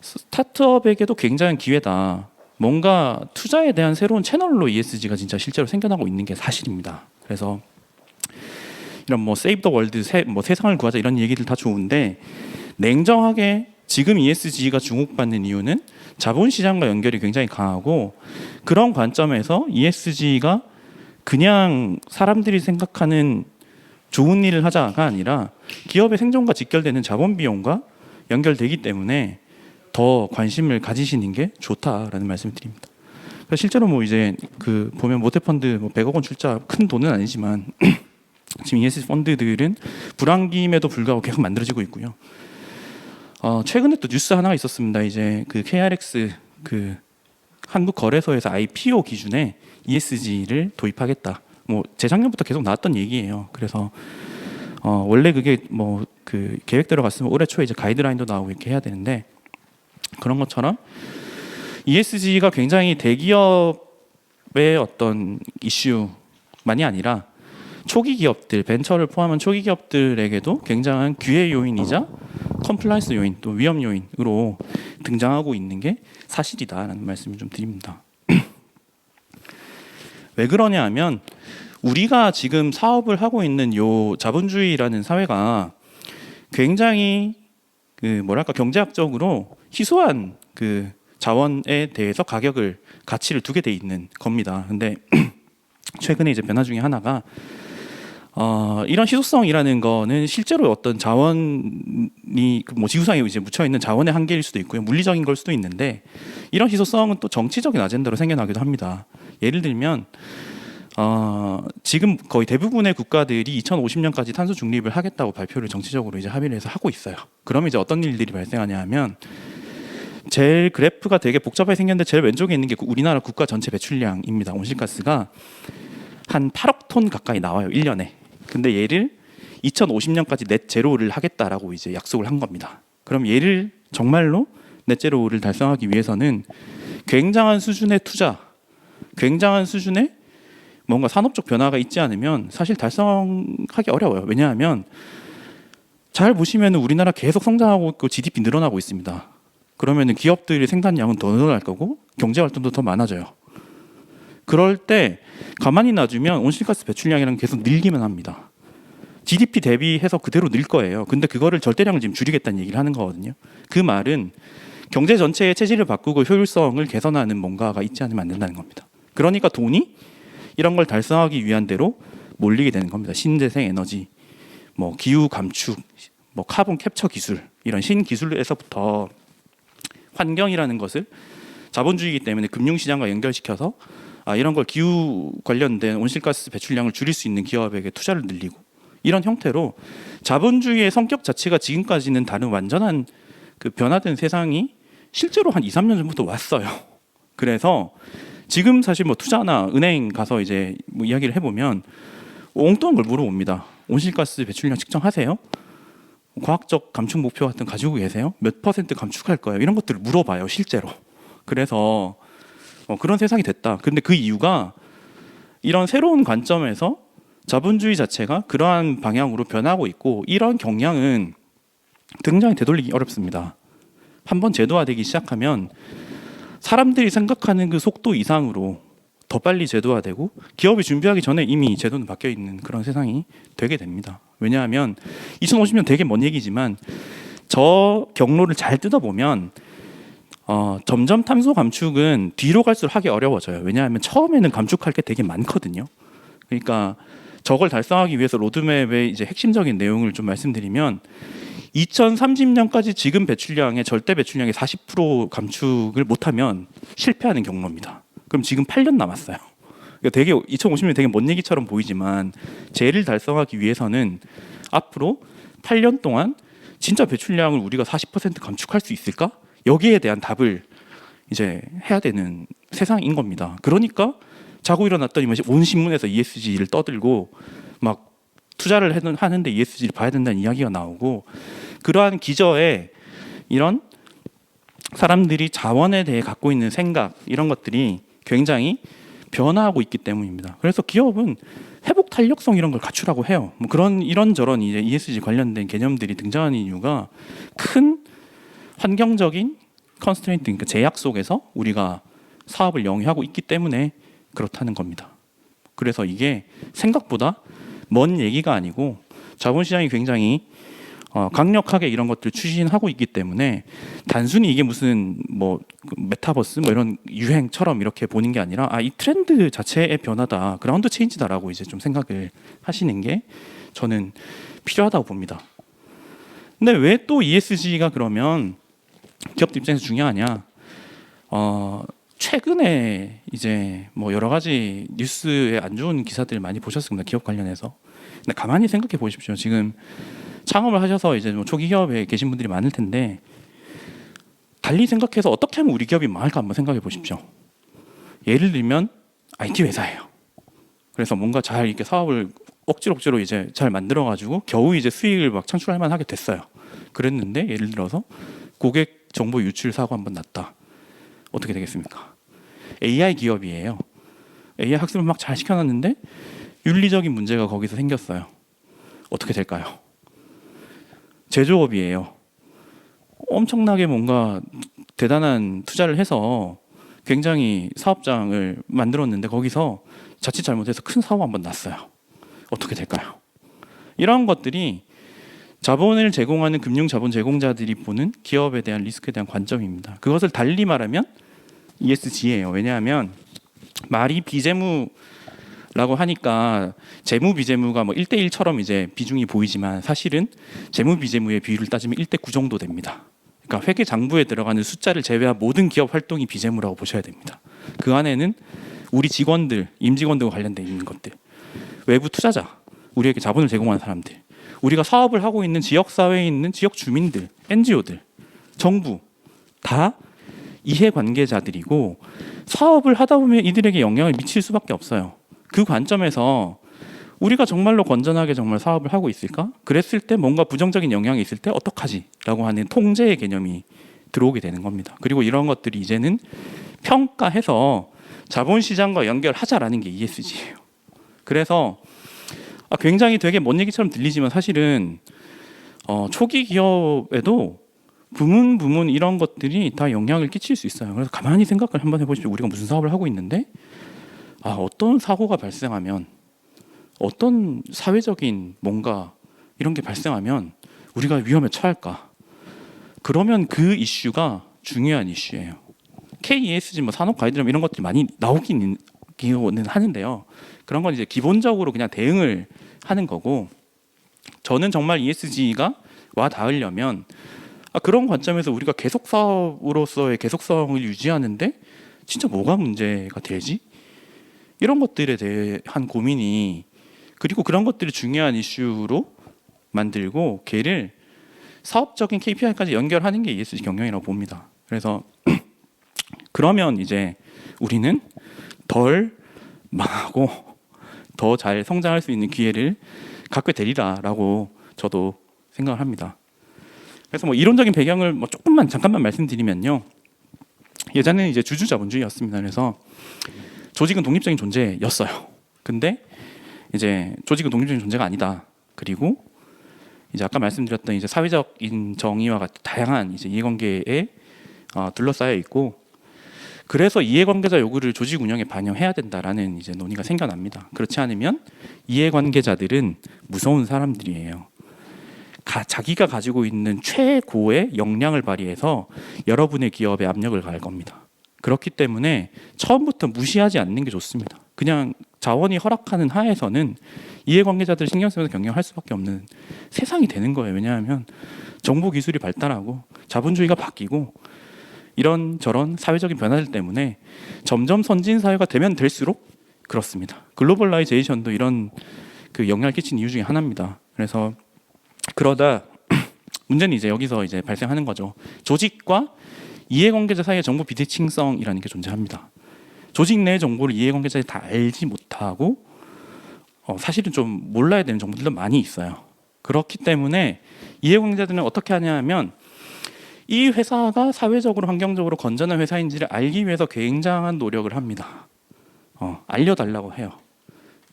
스타트업에게도 굉장한 기회다. 뭔가 투자에 대한 새로운 채널로 ESG가 진짜 실제로 생겨나고 있는 게 사실입니다. 그래서 이런 뭐 세이브 더 월드, 세상을 구하자 이런 얘기들 다 좋은데 냉정하게 지금 ESG가 주목받는 이유는 자본시장과 연결이 굉장히 강하고 그런 관점에서 ESG가 그냥 사람들이 생각하는 좋은 일을 하자가 아니라 기업의 생존과 직결되는 자본 비용과 연결되기 때문에 더 관심을 가지시는 게 좋다라는 말씀을 드립니다. 실제로 뭐 이제 보면 모태펀드 100억 원 출자 큰 돈은 아니지만 지금 ESG 펀드들은 불황기임에도 불구하고 계속 만들어지고 있고요. 최근에 또 뉴스 하나가 있었습니다. 이제 KRX 한국 거래소에서 IPO 기준에 ESG를 도입하겠다. 뭐 재작년부터 계속 나왔던 얘기예요. 그래서 원래 그게 계획대로 갔으면 올해 초에 이제 가이드라인도 나오고 이렇게 해야 되는데 그런 것처럼 ESG가 굉장히 대기업의 어떤 이슈만이 아니라 초기 기업들, 벤처를 포함한 초기 기업들에게도 굉장한 기회 요인이자 컴플라이언스 요인, 또 위험 요인으로 등장하고 있는 게 사실이다라는 말씀을 좀 드립니다. 왜 그러냐 하면 우리가 지금 사업을 하고 있는 요 자본주의라는 사회가 굉장히 경제학적으로 희소한 자원에 대해서 가치를 두게 돼 있는 겁니다. 근데 최근에 이제 변화 중에 하나가 이런 희소성이라는 거는 실제로 어떤 자원이 지구상에 이제 묻혀 있는 자원의 한계일 수도 있고요, 물리적인 걸 수도 있는데 이런 희소성은 또 정치적인 아젠다로 생겨나기도 합니다. 예를 들면 지금 거의 대부분의 국가들이 2050년까지 탄소 중립을 하겠다고 발표를 정치적으로 이제 합의를 해서 하고 있어요. 그러면 이제 어떤 일들이 발생하냐 하면 제일 그래프가 되게 복잡하게 생겼는데 제일 왼쪽에 있는 게 우리나라 국가 전체 배출량입니다. 온실가스가 한 8억 톤 가까이 나와요, 1년에. 근데 얘를 2050년까지 넷 제로를 하겠다라고 이제 약속을 한 겁니다. 그럼 얘를 정말로 넷 제로를 달성하기 위해서는 굉장한 수준의 투자, 굉장한 수준의 뭔가 산업적 변화가 있지 않으면 사실 달성하기 어려워요. 왜냐하면 잘 보시면 우리나라 계속 성장하고 있고 GDP 늘어나고 있습니다. 그러면 기업들의 생산량은 더 늘어날 거고 경제 활동도 더 많아져요. 그럴 때 가만히 놔두면 온실가스 배출량이랑 계속 늘기만 합니다. GDP 대비해서 그대로 늘 거예요. 근데 그거를 절대량을 지금 줄이겠다는 얘기를 하는 거거든요. 그 말은 경제 전체의 체질을 바꾸고 효율성을 개선하는 뭔가가 있지 않으면 안 된다는 겁니다. 그러니까 돈이 이런 걸 달성하기 위한 대로 몰리게 되는 겁니다. 신재생 에너지, 기후 감축, 카본 캡처 기술, 이런 신기술에서부터 환경이라는 것을 자본주의이기 때문에 금융시장과 연결시켜서 이런 걸 기후 관련된 온실가스 배출량을 줄일 수 있는 기업에게 투자를 늘리고, 이런 형태로 자본주의의 성격 자체가 지금까지는 다른 완전한 변화된 세상이 실제로 한 2, 3년 전부터 왔어요. 그래서 지금 사실 투자나 은행 가서 이제 이야기를 해보면 엉뚱한 걸 물어봅니다. 온실가스 배출량 측정하세요? 과학적 감축 목표 같은 거 가지고 계세요? 몇 퍼센트 감축할 거예요? 이런 것들을 물어봐요, 실제로. 그래서 그런 세상이 됐다. 근데 그 이유가 이런 새로운 관점에서 자본주의 자체가 그러한 방향으로 변하고 있고, 이런 경향은 굉장히 되돌리기 어렵습니다. 한번 제도화되기 시작하면 사람들이 생각하는 그 속도 이상으로 더 빨리 제도화되고 기업이 준비하기 전에 이미 제도는 바뀌어 있는 그런 세상이 되게 됩니다. 왜냐하면 2050년 되게 먼 얘기지만 저 경로를 잘 뜯어보면 점점 탄소 감축은 뒤로 갈수록 하기 어려워져요. 왜냐하면 처음에는 감축할 게 되게 많거든요. 그러니까 저걸 달성하기 위해서 로드맵의 이제 핵심적인 내용을 좀 말씀드리면 2030년까지 지금 배출량의 절대 배출량의 40% 감축을 못하면 실패하는 경로입니다. 그럼 지금 8년 남았어요. 그러니까 되게 2050년 되게 먼 얘기처럼 보이지만 쟤를 달성하기 위해서는 앞으로 8년 동안 진짜 배출량을 우리가 40% 감축할 수 있을까? 여기에 대한 답을 이제 해야 되는 세상인 겁니다. 그러니까 자고 일어났더니 온 신문에서 ESG를 떠들고 막 투자를 하는데 ESG를 봐야 된다는 이야기가 나오고, 그러한 기저에 이런 사람들이 자원에 대해 갖고 있는 생각, 이런 것들이 굉장히 변화하고 있기 때문입니다. 그래서 기업은 회복 탄력성 이런 걸 갖추라고 해요. 그런 이런저런 이제 ESG 관련된 개념들이 등장하는 이유가 큰 환경적인 컨스트레인트, 그러니까 제약 속에서 우리가 사업을 영위하고 있기 때문에 그렇다는 겁니다. 그래서 이게 생각보다 먼 얘기가 아니고 자본시장이 굉장히 강력하게 이런 것들을 추진하고 있기 때문에 단순히 이게 무슨 메타버스 이런 유행처럼 이렇게 보는 게 아니라 이 트렌드 자체의 변화다, 그라운드 체인지다라고 이제 좀 생각을 하시는 게 저는 필요하다고 봅니다. 근데 왜 또 ESG가 그러면 기업들 입장에서 중요하냐? 최근에 이제 여러 가지 뉴스에 안 좋은 기사들 많이 보셨습니다. 기업 관련해서. 근데 가만히 생각해 보십시오. 지금 창업을 하셔서 이제 초기 기업에 계신 분들이 많을 텐데 달리 생각해서 어떻게 하면 우리 기업이 망할까 한번 생각해 보십시오. 예를 들면 IT 회사예요. 그래서 뭔가 잘 이렇게 사업을 억지로 이제 잘 만들어 가지고 겨우 이제 수익을 막 창출할 만하게 됐어요. 그랬는데 예를 들어서 고객 정보 유출 사고 한번 났다. 어떻게 되겠습니까? AI 기업이에요. AI 학습을 막 잘 시켜놨는데 윤리적인 문제가 거기서 생겼어요. 어떻게 될까요? 제조업이에요. 엄청나게 뭔가 대단한 투자를 해서 굉장히 사업장을 만들었는데 거기서 자칫 잘못해서 큰 사고가 한번 났어요. 어떻게 될까요? 이런 것들이 자본을 제공하는 금융 자본 제공자들이 보는 기업에 대한 리스크에 대한 관점입니다. 그것을 달리 말하면 ESG예요. 왜냐하면 말이 비재무라고 하니까 재무 비재무가 뭐 1대1처럼 이제 비중이 보이지만 사실은 재무 비재무의 비율을 따지면 1대9 정도 됩니다. 그러니까 회계 장부에 들어가는 숫자를 제외한 모든 기업 활동이 비재무라고 보셔야 됩니다. 그 안에는 우리 직원들, 임직원들과 관련돼 있는 것들, 외부 투자자, 우리에게 자본을 제공하는 사람들, 우리가 사업을 하고 있는 지역 사회에 있는 지역 주민들, NGO들, 정부 다 이해관계자들이고 사업을 하다 보면 이들에게 영향을 미칠 수밖에 없어요. 그 관점에서 우리가 정말로 건전하게 정말 사업을 하고 있을까? 그랬을 때 뭔가 부정적인 영향이 있을 때 어떡하지? 라고 하는 통제의 개념이 들어오게 되는 겁니다. 그리고 이런 것들이 이제는 평가해서 자본시장과 연결하자라는 게 ESG예요. 그래서 굉장히 되게 먼 얘기처럼 들리지만 사실은 초기 기업에도 부문 이런 것들이 다 영향을 끼칠 수 있어요. 그래서 가만히 생각을 한번 해보십시오. 우리가 무슨 사업을 하고 있는데 어떤 사고가 발생하면 어떤 사회적인 뭔가 이런 게 발생하면 우리가 위험에 처할까? 그러면 그 이슈가 중요한 이슈예요. KESG 뭐 산업 가이드라인 이런 것들이 많이 나오기는 하는데요. 그런 건 이제 기본적으로 그냥 대응을 하는 거고 저는 정말 ESG가 와 닿으려면 그런 관점에서 우리가 계속 사업으로서의 계속성을 유지하는데 진짜 뭐가 문제가 되지? 이런 것들에 대한 고민이 그리고 그런 것들을 중요한 이슈로 만들고 걔를 사업적인 KPI까지 연결하는 게 ESG 경영이라고 봅니다. 그래서 그러면 이제 우리는 덜 망하고 더 잘 성장할 수 있는 기회를 갖게 되리라라고 저도 생각을 합니다. 그래서 뭐 이론적인 배경을 뭐 잠깐만 말씀드리면요. 예전에는 이제 주주자본주의였습니다. 그래서 조직은 독립적인 존재였어요. 근데 이제 조직은 독립적인 존재가 아니다. 그리고 이제 아까 말씀드렸던 이제 사회적인 정의와 같은 다양한 이제 이해관계에 둘러싸여 있고 그래서 이해관계자 요구를 조직 운영에 반영해야 된다라는 이제 논의가 생겨납니다. 그렇지 않으면 이해관계자들은 무서운 사람들이에요. 자기가 가지고 있는 최고의 역량을 발휘해서 여러분의 기업에 압력을 가할 겁니다. 그렇기 때문에 처음부터 무시하지 않는 게 좋습니다. 그냥 자원이 허락하는 하에서는 이해관계자들 신경 쓰면서 경영할 수밖에 없는 세상이 되는 거예요. 왜냐하면 정보 기술이 발달하고 자본주의가 바뀌고 이런저런 사회적인 변화들 때문에 점점 선진 사회가 되면 될수록 그렇습니다. 글로벌라이제이션도 이런 그 영향을 끼친 이유 중에 하나입니다. 그래서 그러다 문제는 이제 여기서 이제 발생하는 거죠. 조직과 이해관계자 사이의 정보 비대칭성이라는 게 존재합니다. 조직 내의 정보를 이해관계자들이 다 알지 못하고 사실은 좀 몰라야 되는 정보들도 많이 있어요. 그렇기 때문에 이해관계자들은 어떻게 하냐 하면 이 회사가 사회적으로 환경적으로 건전한 회사인지를 알기 위해서 굉장한 노력을 합니다. 알려달라고 해요.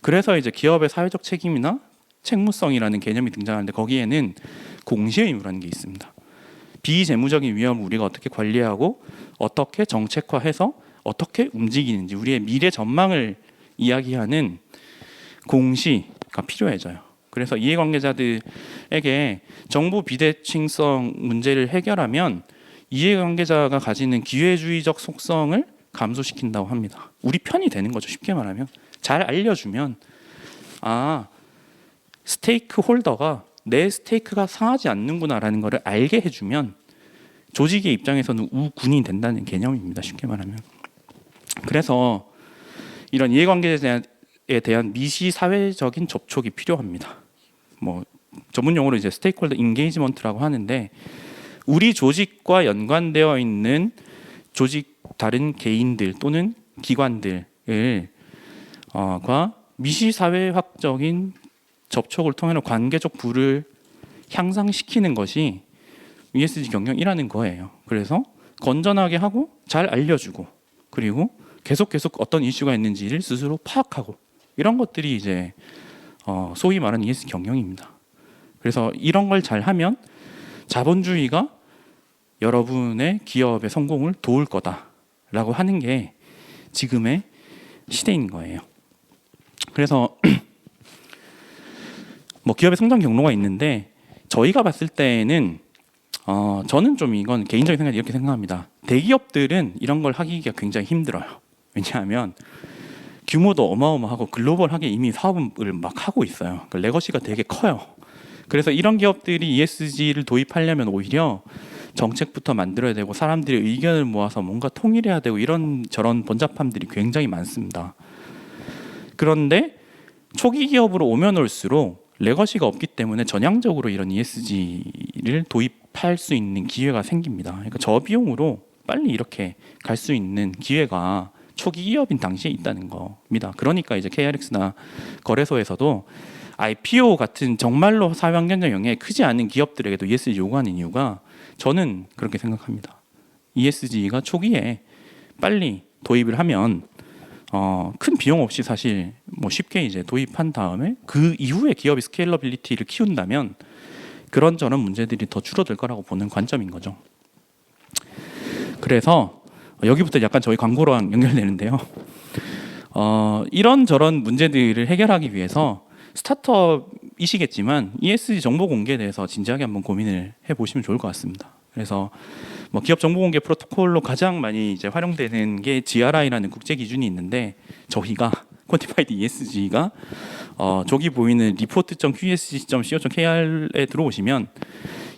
그래서 이제 기업의 사회적 책임이나 책무성이라는 개념이 등장하는데 거기에는 공시의 의무라는 게 있습니다. 비재무적인 위험을 우리가 어떻게 관리하고 어떻게 정책화해서 어떻게 움직이는지 우리의 미래 전망을 이야기하는 공시가 필요해져요. 그래서 이해관계자들에게 정보 비대칭성 문제를 해결하면 이해관계자가 가지는 기회주의적 속성을 감소시킨다고 합니다. 우리 편이 되는 거죠. 쉽게 말하면 잘 알려주면 스테이크 홀더가 내 스테이크가 상하지 않는구나라는 것을 알게 해주면 조직의 입장에서는 우군이 된다는 개념입니다. 쉽게 말하면. 그래서 이런 이해관계자에 대한 미시 사회적인 접촉이 필요합니다. 뭐 전문 용어로 이제 스테이크홀더 인게이지먼트라고 하는데 우리 조직과 연관되어 있는 조직 다른 개인들 또는 기관들을 과 미시 사회학적인 접촉을 통해서 관계적 부를 향상시키는 것이 ESG 경영이라는 거예요. 그래서 건전하게 하고 잘 알려주고 그리고 계속 어떤 이슈가 있는지를 스스로 파악하고 이런 것들이 이제 소위 말하는 ESG 경영입니다. 그래서 이런 걸 잘하면 자본주의가 여러분의 기업의 성공을 도울 거다라고 하는 게 지금의 시대인 거예요. 그래서 뭐 기업의 성장 경로가 있는데 저희가 봤을 때는 저는 좀 이건 개인적인 생각이 이렇게 생각합니다. 대기업들은 이런 걸 하기가 굉장히 힘들어요. 왜냐하면 규모도 어마어마하고 글로벌하게 이미 사업을 막 하고 있어요. 그 레거시가 되게 커요. 그래서 이런 기업들이 ESG를 도입하려면 오히려 정책부터 만들어야 되고 사람들의 의견을 모아서 뭔가 통일해야 되고 이런 저런 번잡함들이 굉장히 많습니다. 그런데 초기 기업으로 오면 올수록 레거시가 없기 때문에 전향적으로 이런 ESG를 도입할 수 있는 기회가 생깁니다. 그러니까 저비용으로 빨리 이렇게 갈 수 있는 기회가 초기 기업인 당시에 있다는 겁니다. 그러니까 이제 KRX나 거래소에서도 IPO 같은 정말로 사회환경적 영향이 크지 않은 기업들에게도 ESG 요구하는 이유가 저는 그렇게 생각합니다. ESG가 초기에 빨리 도입을 하면 큰 비용 없이 사실 뭐 쉽게 이제 도입한 다음에 그 이후에 기업의 스케일러빌리티를 키운다면 그런저런 문제들이 더 줄어들 거라고 보는 관점인 거죠. 그래서 여기부터 약간 저희 광고랑 연결되는데요. 이런저런 문제들을 해결하기 위해서 스타트업이시겠지만 ESG 정보 공개에 대해서 진지하게 한번 고민을 해보시면 좋을 것 같습니다. 그래서 뭐 기업 정보 공개 프로토콜로 가장 많이 이제 활용되는 게 GRI라는 국제 기준이 있는데 저희가 Quantified ESG가 저기 보이는 report.qsg.co.kr에 들어오시면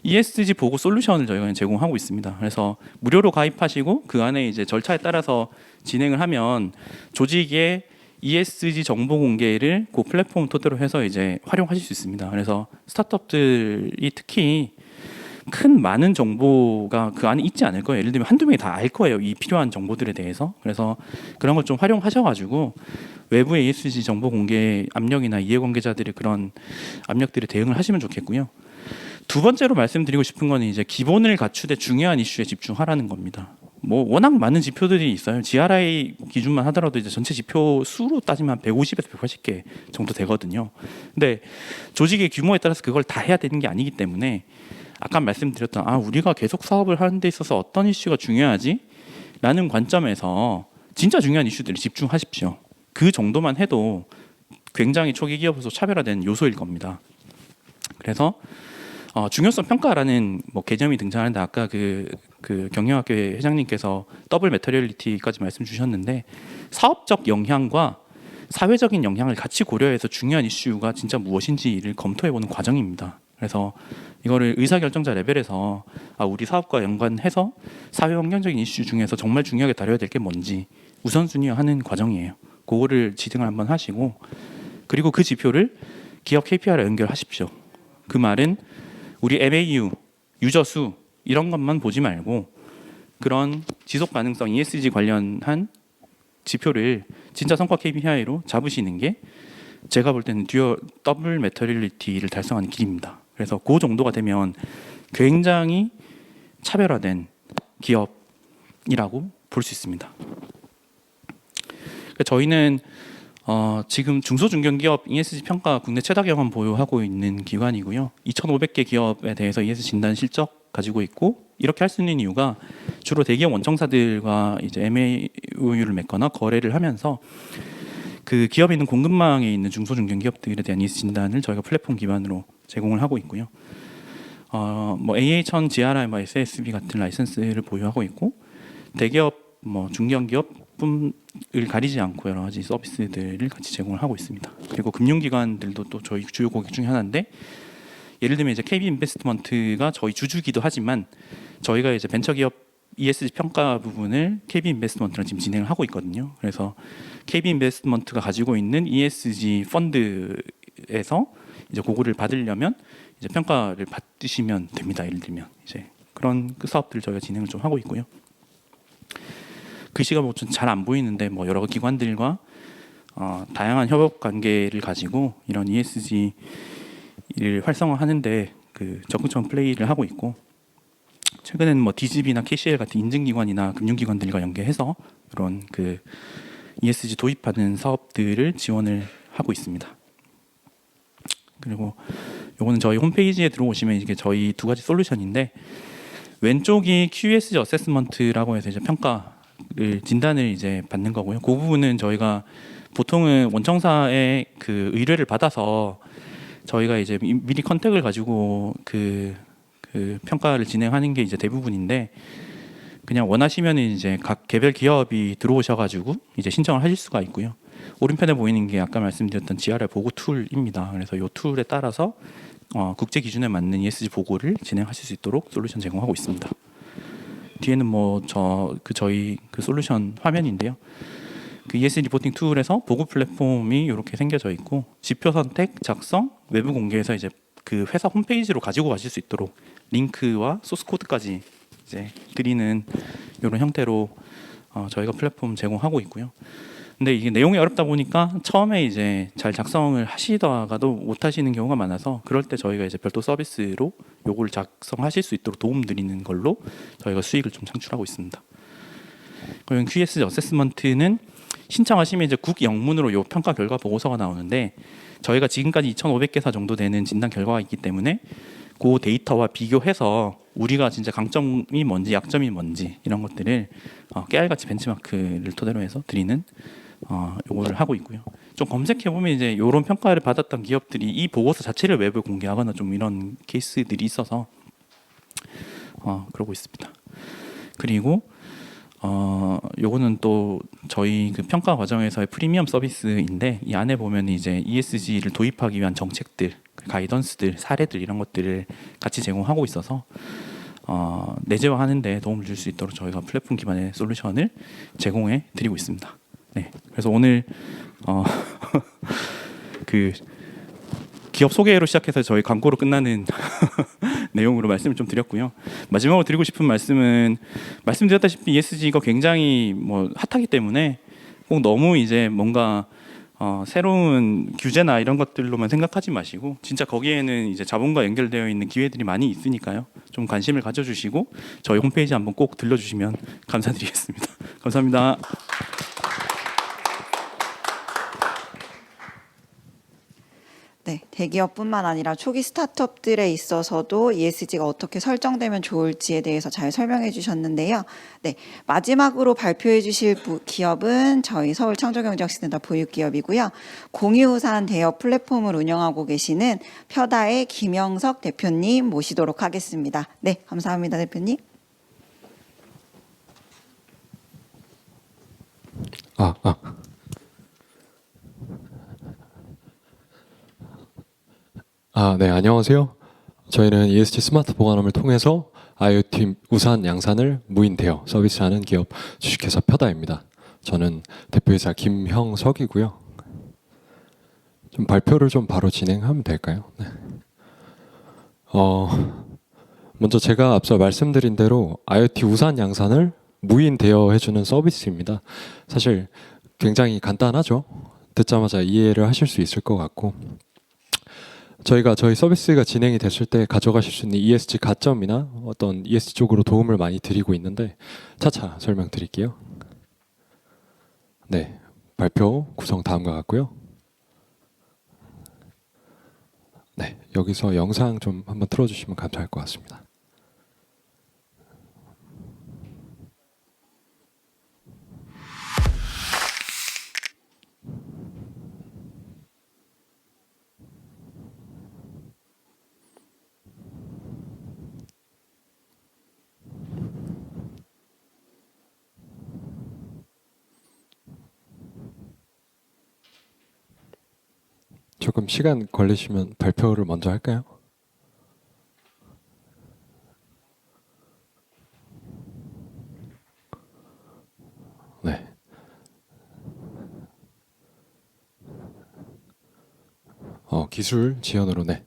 ESG 보고 솔루션을 저희가 제공하고 있습니다. 그래서 무료로 가입하시고 그 안에 이제 절차에 따라서 진행을 하면 조직의 ESG 정보 공개를 그 플랫폼 토대로 해서 이제 활용하실 수 있습니다. 그래서 스타트업들이 특히 큰 많은 정보가 그 안에 있지 않을 거예요. 예를 들면 한두 명이 다 알 거예요. 이 필요한 정보들에 대해서. 그래서 그런 걸 좀 활용하셔가지고 외부의 ESG 정보 공개 압력이나 이해관계자들의 그런 압력들에 대응을 하시면 좋겠고요. 두 번째로 말씀드리고 싶은 거는 이제 기본을 갖추되 중요한 이슈에 집중하라는 겁니다. 뭐 워낙 많은 지표들이 있어요. GRI 기준만 하더라도 이제 전체 지표 수로 따지면 150에서 180개 정도 되거든요. 근데 조직의 규모에 따라서 그걸 다 해야 되는 게 아니기 때문에 아까 말씀드렸던 우리가 계속 사업을 하는 데 있어서 어떤 이슈가 중요하지? 라는 관점에서 진짜 중요한 이슈들에 집중하십시오. 그 정도만 해도 굉장히 초기 기업에서 차별화된 요소일 겁니다. 그래서 중요성 평가라는 뭐 개념이 등장하는데 아까 그 경영학교의 회장님께서 더블 매터리얼리티까지 말씀 주셨는데 사업적 영향과 사회적인 영향을 같이 고려해서 중요한 이슈가 진짜 무엇인지를 검토해보는 과정입니다. 그래서 이거를 의사결정자 레벨에서 우리 사업과 연관해서 사회환경적인 이슈 중에서 정말 중요하게 다뤄야 될 게 뭔지 우선순위화하는 과정이에요. 그거를 지등을 한번 하시고 그리고 그 지표를 기업 KPI랑 연결하십시오. 그 말은 우리 MAU, 유저 수 이런 것만 보지 말고 그런 지속 가능성 ESG 관련한 지표를 진짜 성과 KPI로 잡으시는 게 제가 볼 때는 더블 매터리얼리티를 달성하는 길입니다. 그래서 그 정도가 되면 굉장히 차별화된 기업이라고 볼 수 있습니다. 저희는 지금 중소중견기업 ESG 평가 국내 최다 경험 보유하고 있는 기관이고요. 2,500개 기업에 대해서 ESG 진단 실적 가지고 있고 이렇게 할 수 있는 이유가 주로 대기업 원청사들과 이제 MAU를 맺거나 거래를 하면서 그 기업에 있는 공급망에 있는 중소중견기업들에 대한 ESG 진단을 저희가 플랫폼 기반으로 제공을 하고 있고요. 뭐 AA1000, GRI, SSB 같은 라이센스를 보유하고 있고 대기업, 뭐 중견기업뿐을 가리지 않고 여러 가지 서비스들을 같이 제공을 하고 있습니다. 그리고 금융기관들도 또 저희 주요 고객 중에 하나인데 예를 들면 이제 KB 인베스트먼트가 저희 주주기도 하지만 저희가 이제 벤처기업 ESG 평가 부분을 KB 인베스트먼트랑 지금 진행을 하고 있거든요. 그래서 KB 인베스트먼트가 가지고 있는 ESG 펀드에서 이제 그거를 받으려면 이제 평가를 받으시면 됩니다. 예를 들면 이제 그런 사업들을 저희가 진행을 좀 하고 있고요. 글씨가 뭐 좀 잘 안 보이는데 뭐 여러 기관들과 다양한 협업 관계를 가지고 이런 ESG를 활성화하는데 그 적극적인 플레이를 하고 있고 최근에는 뭐 DGB나 KCL 같은 인증기관이나 금융기관들과 연계해서 그런 그 ESG 도입하는 사업들을 지원을 하고 있습니다. 그리고 요거는 저희 홈페이지에 들어오시면 이게 저희 두 가지 솔루션인데, 왼쪽이 QESG 어세스먼트라고 해서 이제 평가를 진단을 이제 받는 거고요. 그 부분은 저희가 보통은 원청사의 그 의뢰를 받아서 저희가 이제 미리 컨택을 가지고 그 평가를 진행하는 게 이제 대부분인데, 그냥 원하시면은 이제 각 개별 기업이 들어오셔가지고 이제 신청을 하실 수가 있고요. 오른편에 보이는 게 아까 말씀드렸던 GRI 보고 툴입니다. 그래서 이 툴에 따라서 국제 기준에 맞는 ESG 보고를 진행하실 수 있도록 솔루션 제공하고 있습니다. 뒤에는 뭐 저희 그 솔루션 화면인데요. 그 ESG 리포팅 툴에서 보고 플랫폼이 이렇게 생겨져 있고, 지표 선택, 작성, 외부 공개해서 이제 그 회사 홈페이지로 가지고 가실 수 있도록 링크와 소스 코드까지 이제 드리는 이런 형태로 저희가 플랫폼 제공하고 있고요. 근데 이게 내용이 어렵다 보니까 처음에 이제 잘 작성을 하시다가도 못 하시는 경우가 많아서, 그럴 때 저희가 이제 별도 서비스로 요걸 작성하실 수 있도록 도움 드리는 걸로 저희가 수익을 좀 창출하고 있습니다. 그리고 QESG 어세스먼트는 신청하시면 이제 국영문으로 요 평가 결과 보고서가 나오는데, 저희가 지금까지 2,500개사 정도 되는 진단 결과가 있기 때문에 그 데이터와 비교해서 우리가 진짜 강점이 뭔지 약점이 뭔지 이런 것들을 깨알같이 벤치마크를 토대로 해서 드리는 요거를 하고 있고요. 좀 검색해 보면 이제 이런 평가를 받았던 기업들이 이 보고서 자체를 외부에 공개하거나 좀 이런 케이스들이 있어서 그러고 있습니다. 그리고 요거는 또 저희 그 평가 과정에서의 프리미엄 서비스인데, 이 안에 보면 이제 ESG를 도입하기 위한 정책들, 가이던스들, 사례들 이런 것들을 같이 제공하고 있어서 내재화하는 데 도움을 줄 수 있도록 저희가 플랫폼 기반의 솔루션을 제공해 드리고 있습니다. 네, 그래서 오늘 그 기업 소개로 시작해서 저희 광고로 끝나는 내용으로 말씀을 좀 드렸고요. 마지막으로 드리고 싶은 말씀은, 말씀드렸다시피 ESG가 굉장히 뭐 핫하기 때문에 꼭 너무 이제 뭔가 새로운 규제나 이런 것들로만 생각하지 마시고, 진짜 거기에는 이제 자본과 연결되어 있는 기회들이 많이 있으니까요. 좀 관심을 가져주시고 저희 홈페이지 한번 꼭 들러주시면 감사드리겠습니다. 감사합니다. 네, 대기업뿐만 아니라 초기 스타트업들에 있어서도 ESG가 어떻게 설정되면 좋을지에 대해서 잘 설명해 주셨는데요. 네, 마지막으로 발표해 주실 기업은 저희 서울창조경제혁신센터 보육기업이고요. 공유우산 대여 플랫폼을 운영하고 계시는 펴다의 김영석 대표님 모시도록 하겠습니다. 네, 감사합니다, 대표님. 네, 안녕하세요. 저희는 ESG 스마트 보관함을 통해서 IoT 우산 양산을 무인 대여 서비스하는 기업 주식회사 펴다입니다. 저는 대표이사 김형석이고요. 좀 발표를 좀 바로 진행하면 될까요? 네. 먼저 제가 앞서 말씀드린 대로 IoT 우산 양산을 무인 대여해주는 서비스입니다. 사실 굉장히 간단하죠. 듣자마자 이해를 하실 수 있을 것 같고, 저희가 저희 서비스가 진행이 됐을 때 가져가실 수 있는 ESG 가점이나 어떤 ESG 쪽으로 도움을 많이 드리고 있는데, 차차 설명드릴게요. 네, 발표 구성 다음과 같고요. 네, 여기서 영상 좀 한번 틀어주시면 감사할 것 같습니다. 조금 시간 걸리시면 발표를 먼저 할까요? 네. 기술 지원으로 네.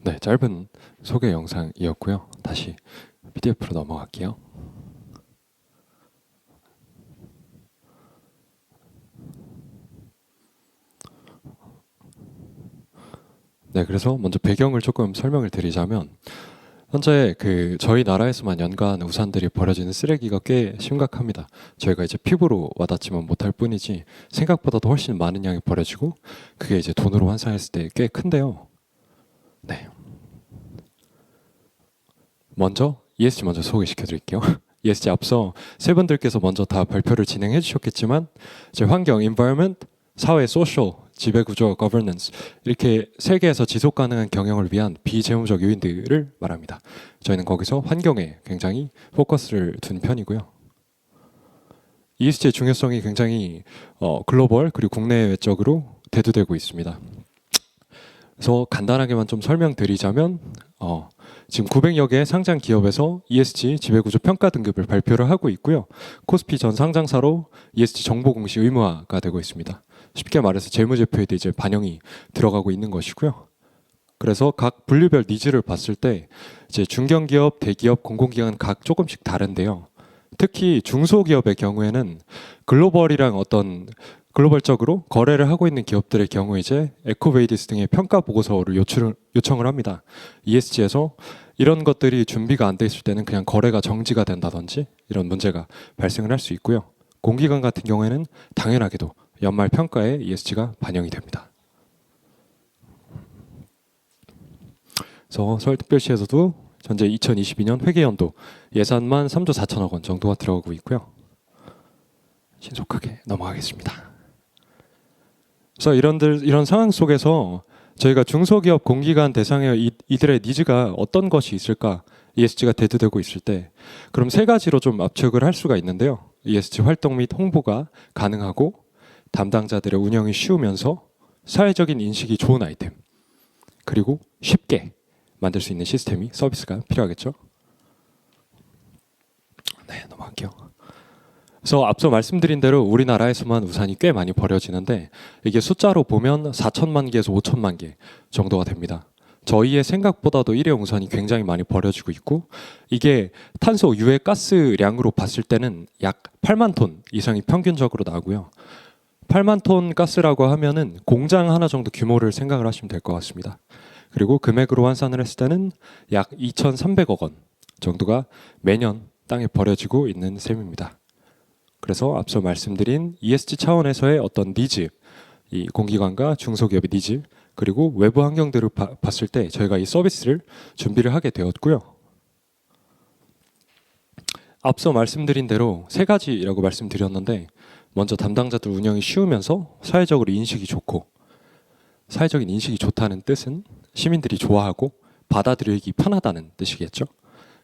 네, 짧은 소개 영상이었고요. 다시 PDF로 넘어갈게요. 네, 그래서 먼저 배경을 조금 설명을 드리자면 현재 저희 나라에서만 연간 우산들이 버려지는 쓰레기가 꽤 심각합니다. 저희가 이제 피부로 와닿지만 못할 뿐이지 생각보다도 훨씬 많은 양이 버려지고 그게 이제 돈으로 환산했을 때 꽤 큰데요. 네. 먼저 ESG 먼저 소개시켜 드릴게요. ESG 앞서 세 분들께서 먼저 다 발표를 진행해 주셨겠지만 이제 환경, environment, 사회, social, 지배구조, governance 이렇게 세 개에서 지속 가능한 경영을 위한 비재무적 요인들을 말합니다. 저희는 거기서 환경에 굉장히 포커스를 둔 편이고요. ESG의 중요성이 굉장히 글로벌 그리고 국내외적으로 대두되고 있습니다. 그래서 간단하게만 좀 설명드리자면 지금 900여 개의 상장 기업에서 ESG 지배구조 평가 등급을 발표를 하고 있고요. 코스피 전 상장사로 ESG 정보 공시 의무화가 되고 있습니다. 쉽게 말해서 재무제표에도 이제 반영이 들어가고 있는 것이고요. 그래서 각 분류별 니즈를 봤을 때 이제 중견기업, 대기업, 공공기관 각 조금씩 다른데요. 특히 중소기업의 경우에는 글로벌적으로 거래를 하고 있는 기업들의 경우 이제 에코베이디스 등의 평가 보고서를 요청을 합니다. ESG에서 이런 것들이 준비가 안 돼 있을 때는 그냥 거래가 정지가 된다든지 이런 문제가 발생을 할 수 있고요. 공기관 같은 경우에는 당연하게도 연말 평가에 ESG가 반영이 됩니다. 그래서 서울특별시에서도 현재 2022년 회계연도 예산만 3조 4천억 원 정도가 들어가고 있고요. 신속하게 넘어가겠습니다. 그래서 이런 상황 속에서 저희가 중소기업 공기관 대상의 이들의 니즈가 어떤 것이 있을까 ESG가 대두되고 있을 때 그럼 세 가지로 좀 압축을 할 수가 있는데요. ESG 활동 및 홍보가 가능하고 담당자들의 운영이 쉬우면서 사회적인 인식이 좋은 아이템 그리고 쉽게 만들 수 있는 시스템이 서비스가 필요하겠죠. 네, 넘어갈게요. 그래서 앞서 말씀드린 대로 우리나라에서만 우산이 꽤 많이 버려지는데 이게 숫자로 보면 4천만 개에서 5천만 개 정도가 됩니다. 저희의 생각보다도 일회용 우산이 굉장히 많이 버려지고 있고 이게 탄소 유해 가스량으로 봤을 때는 약 8만 톤 이상이 평균적으로 나오고요. 8만 톤 가스라고 하면은 공장 하나 정도 규모를 생각을 하시면 될 것 같습니다. 그리고 금액으로 환산을 했을 때는 약 2,300억 원 정도가 매년 땅에 버려지고 있는 셈입니다. 그래서 앞서 말씀드린 ESG 차원에서의 어떤 니즈, 이 공기관과 중소기업의 니즈, 그리고 외부 환경들을 봤을 때 저희가 이 서비스를 준비를 하게 되었고요. 앞서 말씀드린 대로 세 가지라고 말씀드렸는데 먼저 담당자들 운영이 쉬우면서 사회적으로 인식이 좋고 사회적인 인식이 좋다는 뜻은 시민들이 좋아하고 받아들이기 편하다는 뜻이겠죠.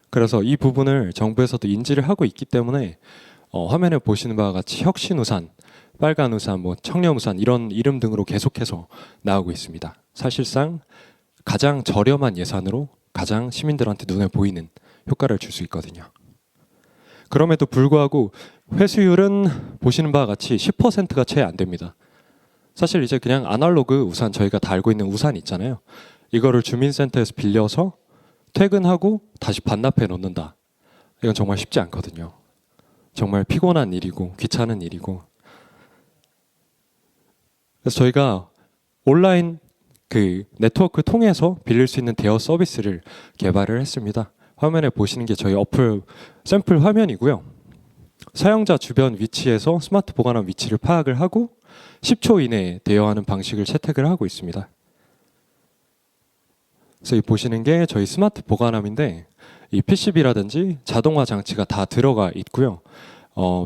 그래서 이 부분을 정부에서도 인지를 하고 있기 때문에 화면에 보시는 바와 같이 혁신우산, 빨간우산, 청렴우산 이런 이름 등으로 계속해서 나오고 있습니다. 사실상 가장 저렴한 예산으로 가장 시민들한테 눈에 보이는 효과를 줄 수 있거든요. 그럼에도 불구하고 회수율은 보시는 바와 같이 10%가 채 안 됩니다. 사실 이제 그냥 아날로그 우산 저희가 다 알고 있는 우산 있잖아요. 이거를 주민센터에서 빌려서 퇴근하고 다시 반납해 놓는다. 이건 정말 쉽지 않거든요. 정말 피곤한 일이고 귀찮은 일이고. 그래서 저희가 온라인 네트워크 통해서 빌릴 수 있는 대여 서비스를 개발을 했습니다. 화면에 보시는 게 저희 어플 샘플 화면이고요. 사용자 주변 위치에서 스마트 보관함 위치를 파악을 하고 10초 이내에 대여하는 방식을 채택을 하고 있습니다. 그래서 이 보시는 게 저희 스마트 보관함인데 이 PCB라든지 자동화 장치가 다 들어가 있고요.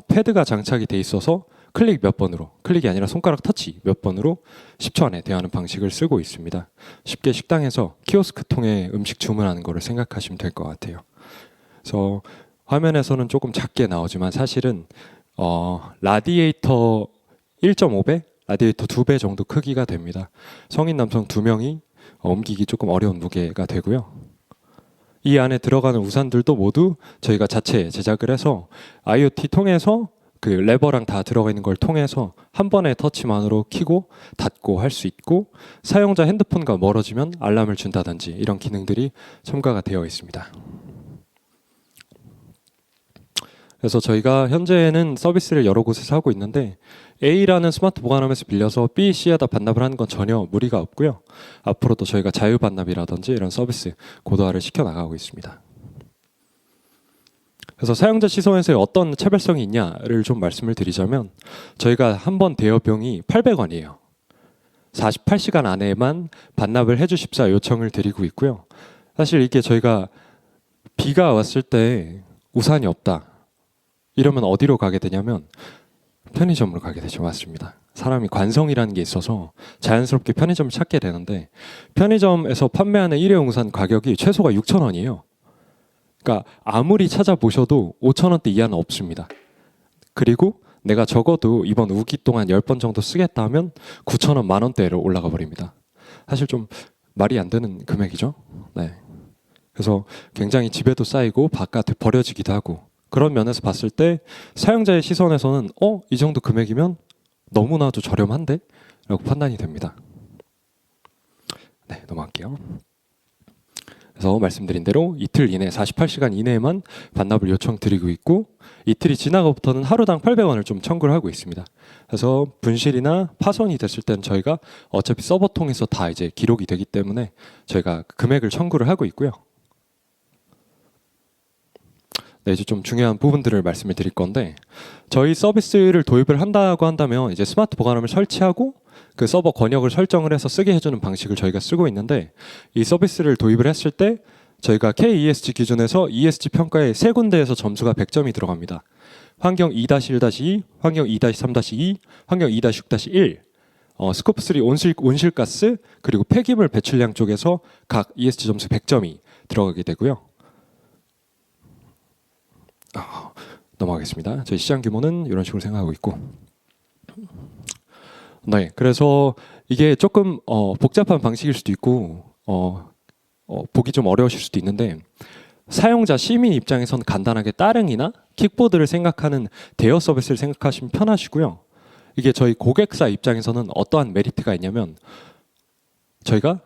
패드가 장착이 돼 있어서 클릭이 아니라 손가락 터치 몇 번으로 10초 안에 대여하는 방식을 쓰고 있습니다. 쉽게 식당에서 키오스크 통해 음식 주문하는 거를 생각하시면 될 것 같아요. 그래서 화면에서는 조금 작게 나오지만 사실은 라디에이터 1.5배, 라디에이터 2배 정도 크기가 됩니다. 성인 남성 2명이 옮기기 조금 어려운 무게가 되고요. 이 안에 들어가는 우산들도 모두 저희가 자체 제작을 해서 IoT 통해서 그 레버랑 다 들어가 있는 걸 통해서 한 번의 터치만으로 켜고 닫고 할 수 있고, 사용자 핸드폰과 멀어지면 알람을 준다든지 이런 기능들이 첨가가 되어 있습니다. 그래서 저희가 현재는 서비스를 여러 곳에서 하고 있는데, A라는 스마트 보관함에서 빌려서 B, C에다 반납을 하는 건 전혀 무리가 없고요. 앞으로도 저희가 자유 반납이라든지 이런 서비스 고도화를 시켜 나가고 있습니다. 그래서 사용자 시선에서 어떤 차별성이 있냐를 좀 말씀을 드리자면, 저희가 한 번 대여비용이 800원이에요. 48시간 안에만 반납을 해주십사 요청을 드리고 있고요. 사실 이게 저희가 비가 왔을 때 우산이 없다 이러면 어디로 가게 되냐면 편의점으로 가게 되죠. 맞습니다. 사람이 관성이라는 게 있어서 자연스럽게 편의점을 찾게 되는데, 편의점에서 판매하는 일회용 우산 가격이 최소가 6,000원이에요. 그러니까 아무리 찾아보셔도 5,000원대 이하는 없습니다. 그리고 내가 적어도 이번 우기 동안 10번 정도 쓰겠다 하면 9,000원, 만원대로 올라가 버립니다. 사실 좀 말이 안 되는 금액이죠. 네. 그래서 굉장히 집에도 쌓이고 바깥에 버려지기도 하고, 그런 면에서 봤을 때 사용자의 시선에서는 이 정도 금액이면 너무나도 저렴한데? 라고 판단이 됩니다. 네, 넘어갈게요. 그래서 말씀드린 대로 이틀 이내 48시간 이내에만 반납을 요청드리고 있고, 이틀이 지나고부터는 하루당 800원을 좀 청구를 하고 있습니다. 그래서 분실이나 파손이 됐을 때는 저희가 어차피 서버 통해서 다 이제 기록이 되기 때문에 저희가 금액을 청구를 하고 있고요. 네, 이제 좀 중요한 부분들을 말씀을 드릴 건데, 저희 서비스를 도입을 한다고 한다면 이제 스마트 보관함을 설치하고 그 서버 권역을 설정을 해서 쓰게 해주는 방식을 저희가 쓰고 있는데, 이 서비스를 도입을 했을 때 저희가 KESG 기준에서 ESG 평가에 세 군데에서 점수가 100점이 들어갑니다. 환경 2-1-2, 환경 2-3-2, 환경 2-6-1, 스코프 3 온실가스, 그리고 폐기물 배출량 쪽에서 각 ESG 점수 100점이 들어가게 되고요. 넘어가겠습니다. 저희 시장 규모는 이런 식으로 생각하고 있고, 네, 그래서 이게 조금 복잡한 방식일 수도 있고 보기 좀 어려우실 수도 있는데, 사용자 시민 입장에선 간단하게 따릉이나 킥보드를 생각하는 대여 서비스를 생각하시면 편하시고요. 이게 저희 고객사 입장에서는 어떠한 메리트가 있냐면, 저희가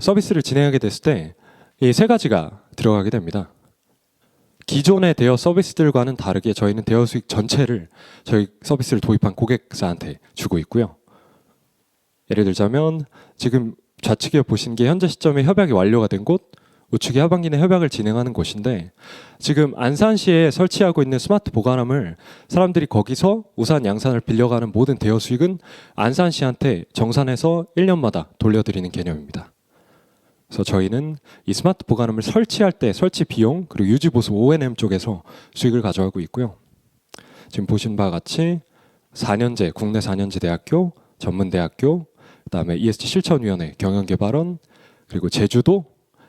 서비스를 진행하게 됐을 때 이 세 가지가 들어가게 됩니다. 기존의 대여 서비스들과는 다르게 저희는 대여 수익 전체를 저희 서비스를 도입한 고객사한테 주고 있고요. 예를 들자면 지금 좌측에 보신 게 현재 시점에 협약이 완료가 된 곳, 우측에 하반기 내 협약을 진행하는 곳인데, 지금 안산시에 설치하고 있는 스마트 보관함을 사람들이 거기서 우산, 양산을 빌려가는 모든 대여 수익은 안산시한테 정산해서 1년마다 돌려드리는 개념입니다. 그래서 저희는 이 스마트 보관함을 설치할 때 설치 비용, 그리고 유지 보수 O&M 쪽에서 수익을 가져가고 있고요. 지금 보신 바와 같이 4년제 국내 4년제 대학교, 전문대학교, 그다음에 ESG 실천위원회, 경영개발원, 그리고 제주도,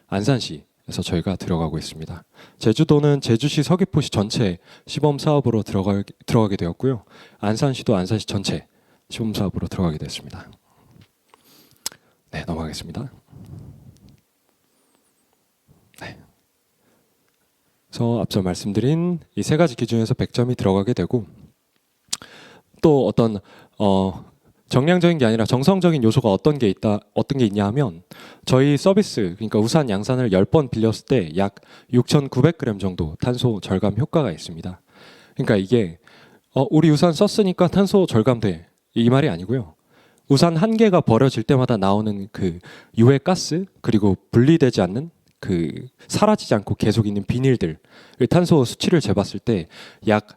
안산시에서 저희가 들어가고 있습니다. 제주도는 제주시, 서귀포시 전체 시범 사업으로 들어가게 되었고요. 안산시도 안산시 전체 시범 사업으로 들어가게 됐습니다. 네, 넘어가겠습니다. 네. 그래서 앞서 말씀드린 이 세 가지 기준에서 100점이 들어가게 되고, 또 어떤 정량적인 게 아니라 정성적인 요소가 어떤 게 있냐 하면, 저희 서비스, 그러니까 우산 양산을 10번 빌렸을 때 약 6,900g 정도 탄소 절감 효과가 있습니다. 그러니까 이게 우리 우산 썼으니까 탄소 절감돼, 이 말이 아니고요. 우산 한 개가 버려질 때마다 나오는 그 유해 가스, 그리고 분리되지 않는 사라지지 않고 계속 있는 비닐들, 탄소 수치를 재봤을 때 약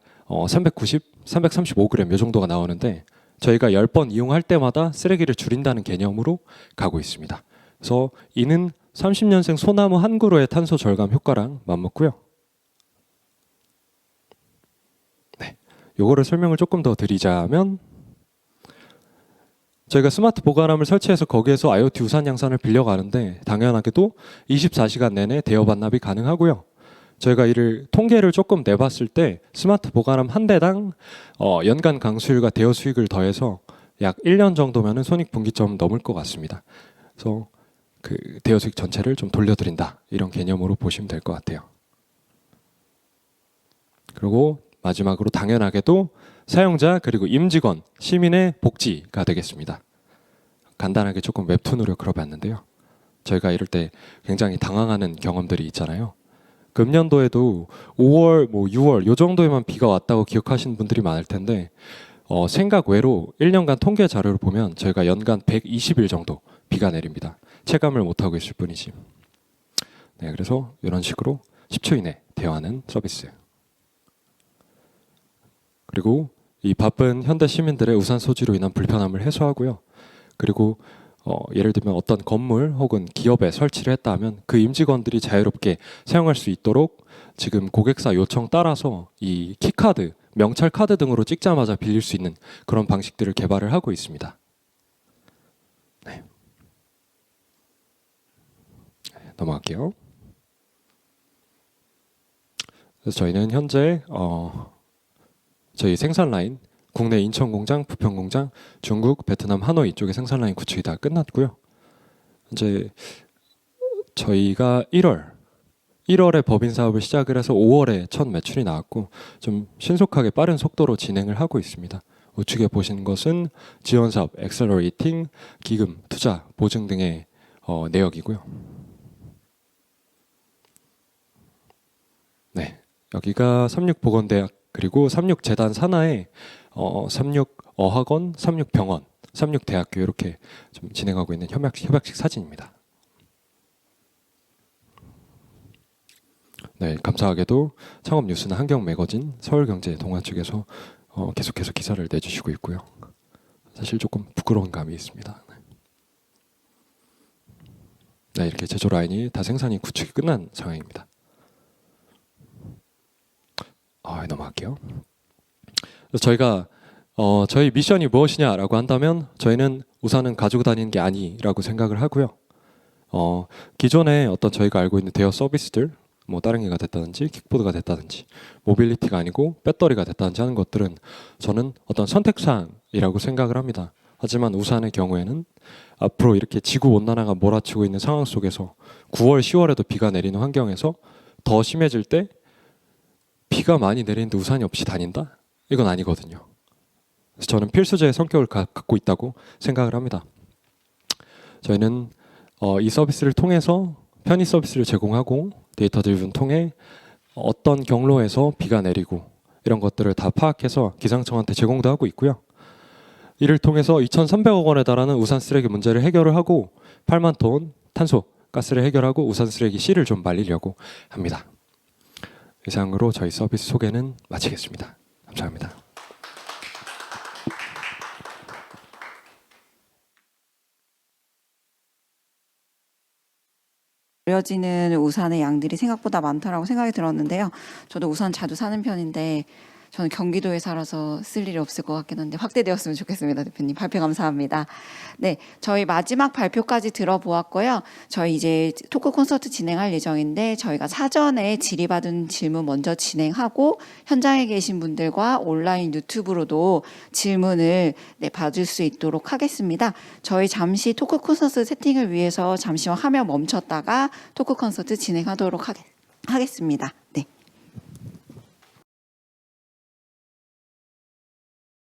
390, 335g 이 정도가 나오는데, 저희가 10번 이용할 때마다 쓰레기를 줄인다는 개념으로 가고 있습니다. 그래서 이는 30년생 소나무 한 그루의 탄소 절감 효과랑 맞먹고요. 네, 요거를 설명을 조금 더 드리자면, 저희가 스마트 보관함을 설치해서 거기에서 IoT 우산 양산을 빌려가는데, 당연하게도 24시간 내내 대여 반납이 가능하고요. 저희가 이를 통계를 조금 내봤을 때 스마트 보관함 한 대당 연간 강수율과 대여 수익을 더해서 약 1년 정도면은 손익분기점 넘을 것 같습니다. 그래서 그 대여 수익 전체를 좀 돌려드린다, 이런 개념으로 보시면 될 것 같아요. 그리고 마지막으로 당연하게도 사용자 그리고 임직원, 시민의 복지가 되겠습니다. 간단하게 조금 웹툰으로 그려봤는데요. 저희가 이럴 때 굉장히 당황하는 경험들이 있잖아요. 금년도에도 5월, 6월 요 정도에만 비가 왔다고 기억하시는 분들이 많을 텐데 생각 외로 1년간 통계 자료를 보면 저희가 연간 120일 정도 비가 내립니다. 체감을 못하고 있을 뿐이지. 네, 그래서 이런 식으로 10초 이내 대화하는 서비스. 그리고 이 바쁜 현대 시민들의 우산 소지로 인한 불편함을 해소하고요. 그리고 예를 들면 어떤 건물 혹은 기업에 설치를 했다 하면 그 임직원들이 자유롭게 사용할 수 있도록 지금 고객사 요청 따라서 이 키카드, 명찰 카드 등으로 찍자마자 빌릴 수 있는 그런 방식들을 개발을 하고 있습니다. 네. 넘어갈게요. 그래서 저희는 현재 저희 생산 라인 국내 인천 공장, 부평 공장, 중국, 베트남, 하노이 쪽의 생산 라인 구축이 다 끝났고요. 이제 저희가 1월에 법인 사업을 시작을 해서 5월에 첫 매출이 나왔고 좀 신속하게 빠른 속도로 진행을 하고 있습니다. 우측에 보시는 것은 지원 사업, 엑셀러레이팅, 기금, 투자, 보증 등의 내역이고요. 네, 여기가 삼육보건대학 그리고 삼육재단 산하에 삼육어학원, 삼육병원, 삼육대학교 이렇게 좀 진행하고 있는 협약식 사진입니다. 네, 감사하게도 창업뉴스나 한경매거진, 서울경제, 동아 측에서 계속해서 기사를 내주시고 있고요. 사실 조금 부끄러운 감이 있습니다. 네, 이렇게 제조 라인이 다 생산이 구축이 끝난 상황입니다. 넘어갈게요. 저희가 저희 미션이 무엇이냐라고 한다면 저희는 우산은 가지고 다니는 게 아니라고 생각을 하고요. 기존에 어떤 저희가 알고 있는 대여 서비스들, 뭐 따릉이가 됐다든지 킥보드가 됐다든지 모빌리티가 아니고 배터리가 됐다든지 하는 것들은 저는 어떤 선택사항이라고 생각을 합니다. 하지만 우산의 경우에는 앞으로 이렇게 지구 온난화가 몰아치고 있는 상황 속에서 9월, 10월에도 비가 내리는 환경에서 더 심해질 때 비가 많이 내리는데 우산이 없이 다닌다? 이건 아니거든요. 그래서 저는 필수제의 성격을 갖고 있다고 생각을 합니다. 저희는 이 서비스를 통해서 편의 서비스를 제공하고 데이터 드리븐 통해 어떤 경로에서 비가 내리고 이런 것들을 다 파악해서 기상청한테 제공도 하고 있고요. 이를 통해서 2,300억 원에 달하는 우산 쓰레기 문제를 해결을 하고 8만 톤 탄소 가스를 해결하고 우산 쓰레기 씨를 좀 말리려고 합니다. 이상으로 저희 서비스 소개는 마치겠습니다. 감사합니다. 버려지는 우산의 양들이 생각보다 많다라고 생각이 들었는데요. 저도 우산 자주 사는 편인데 저는 경기도에 살아서 쓸 일이 없을 것 같긴 한데 확대되었으면 좋겠습니다. 대표님 발표 감사합니다. 네, 저희 마지막 발표까지 들어보았고요. 저희 이제 토크 콘서트 진행할 예정인데 저희가 사전에 질의받은 질문 먼저 진행하고 현장에 계신 분들과 온라인 유튜브로도 질문을 받을 수 있도록 하겠습니다. 저희 잠시 토크 콘서트 세팅을 위해서 잠시만 화면 멈췄다가 토크 콘서트 진행하도록 하겠습니다.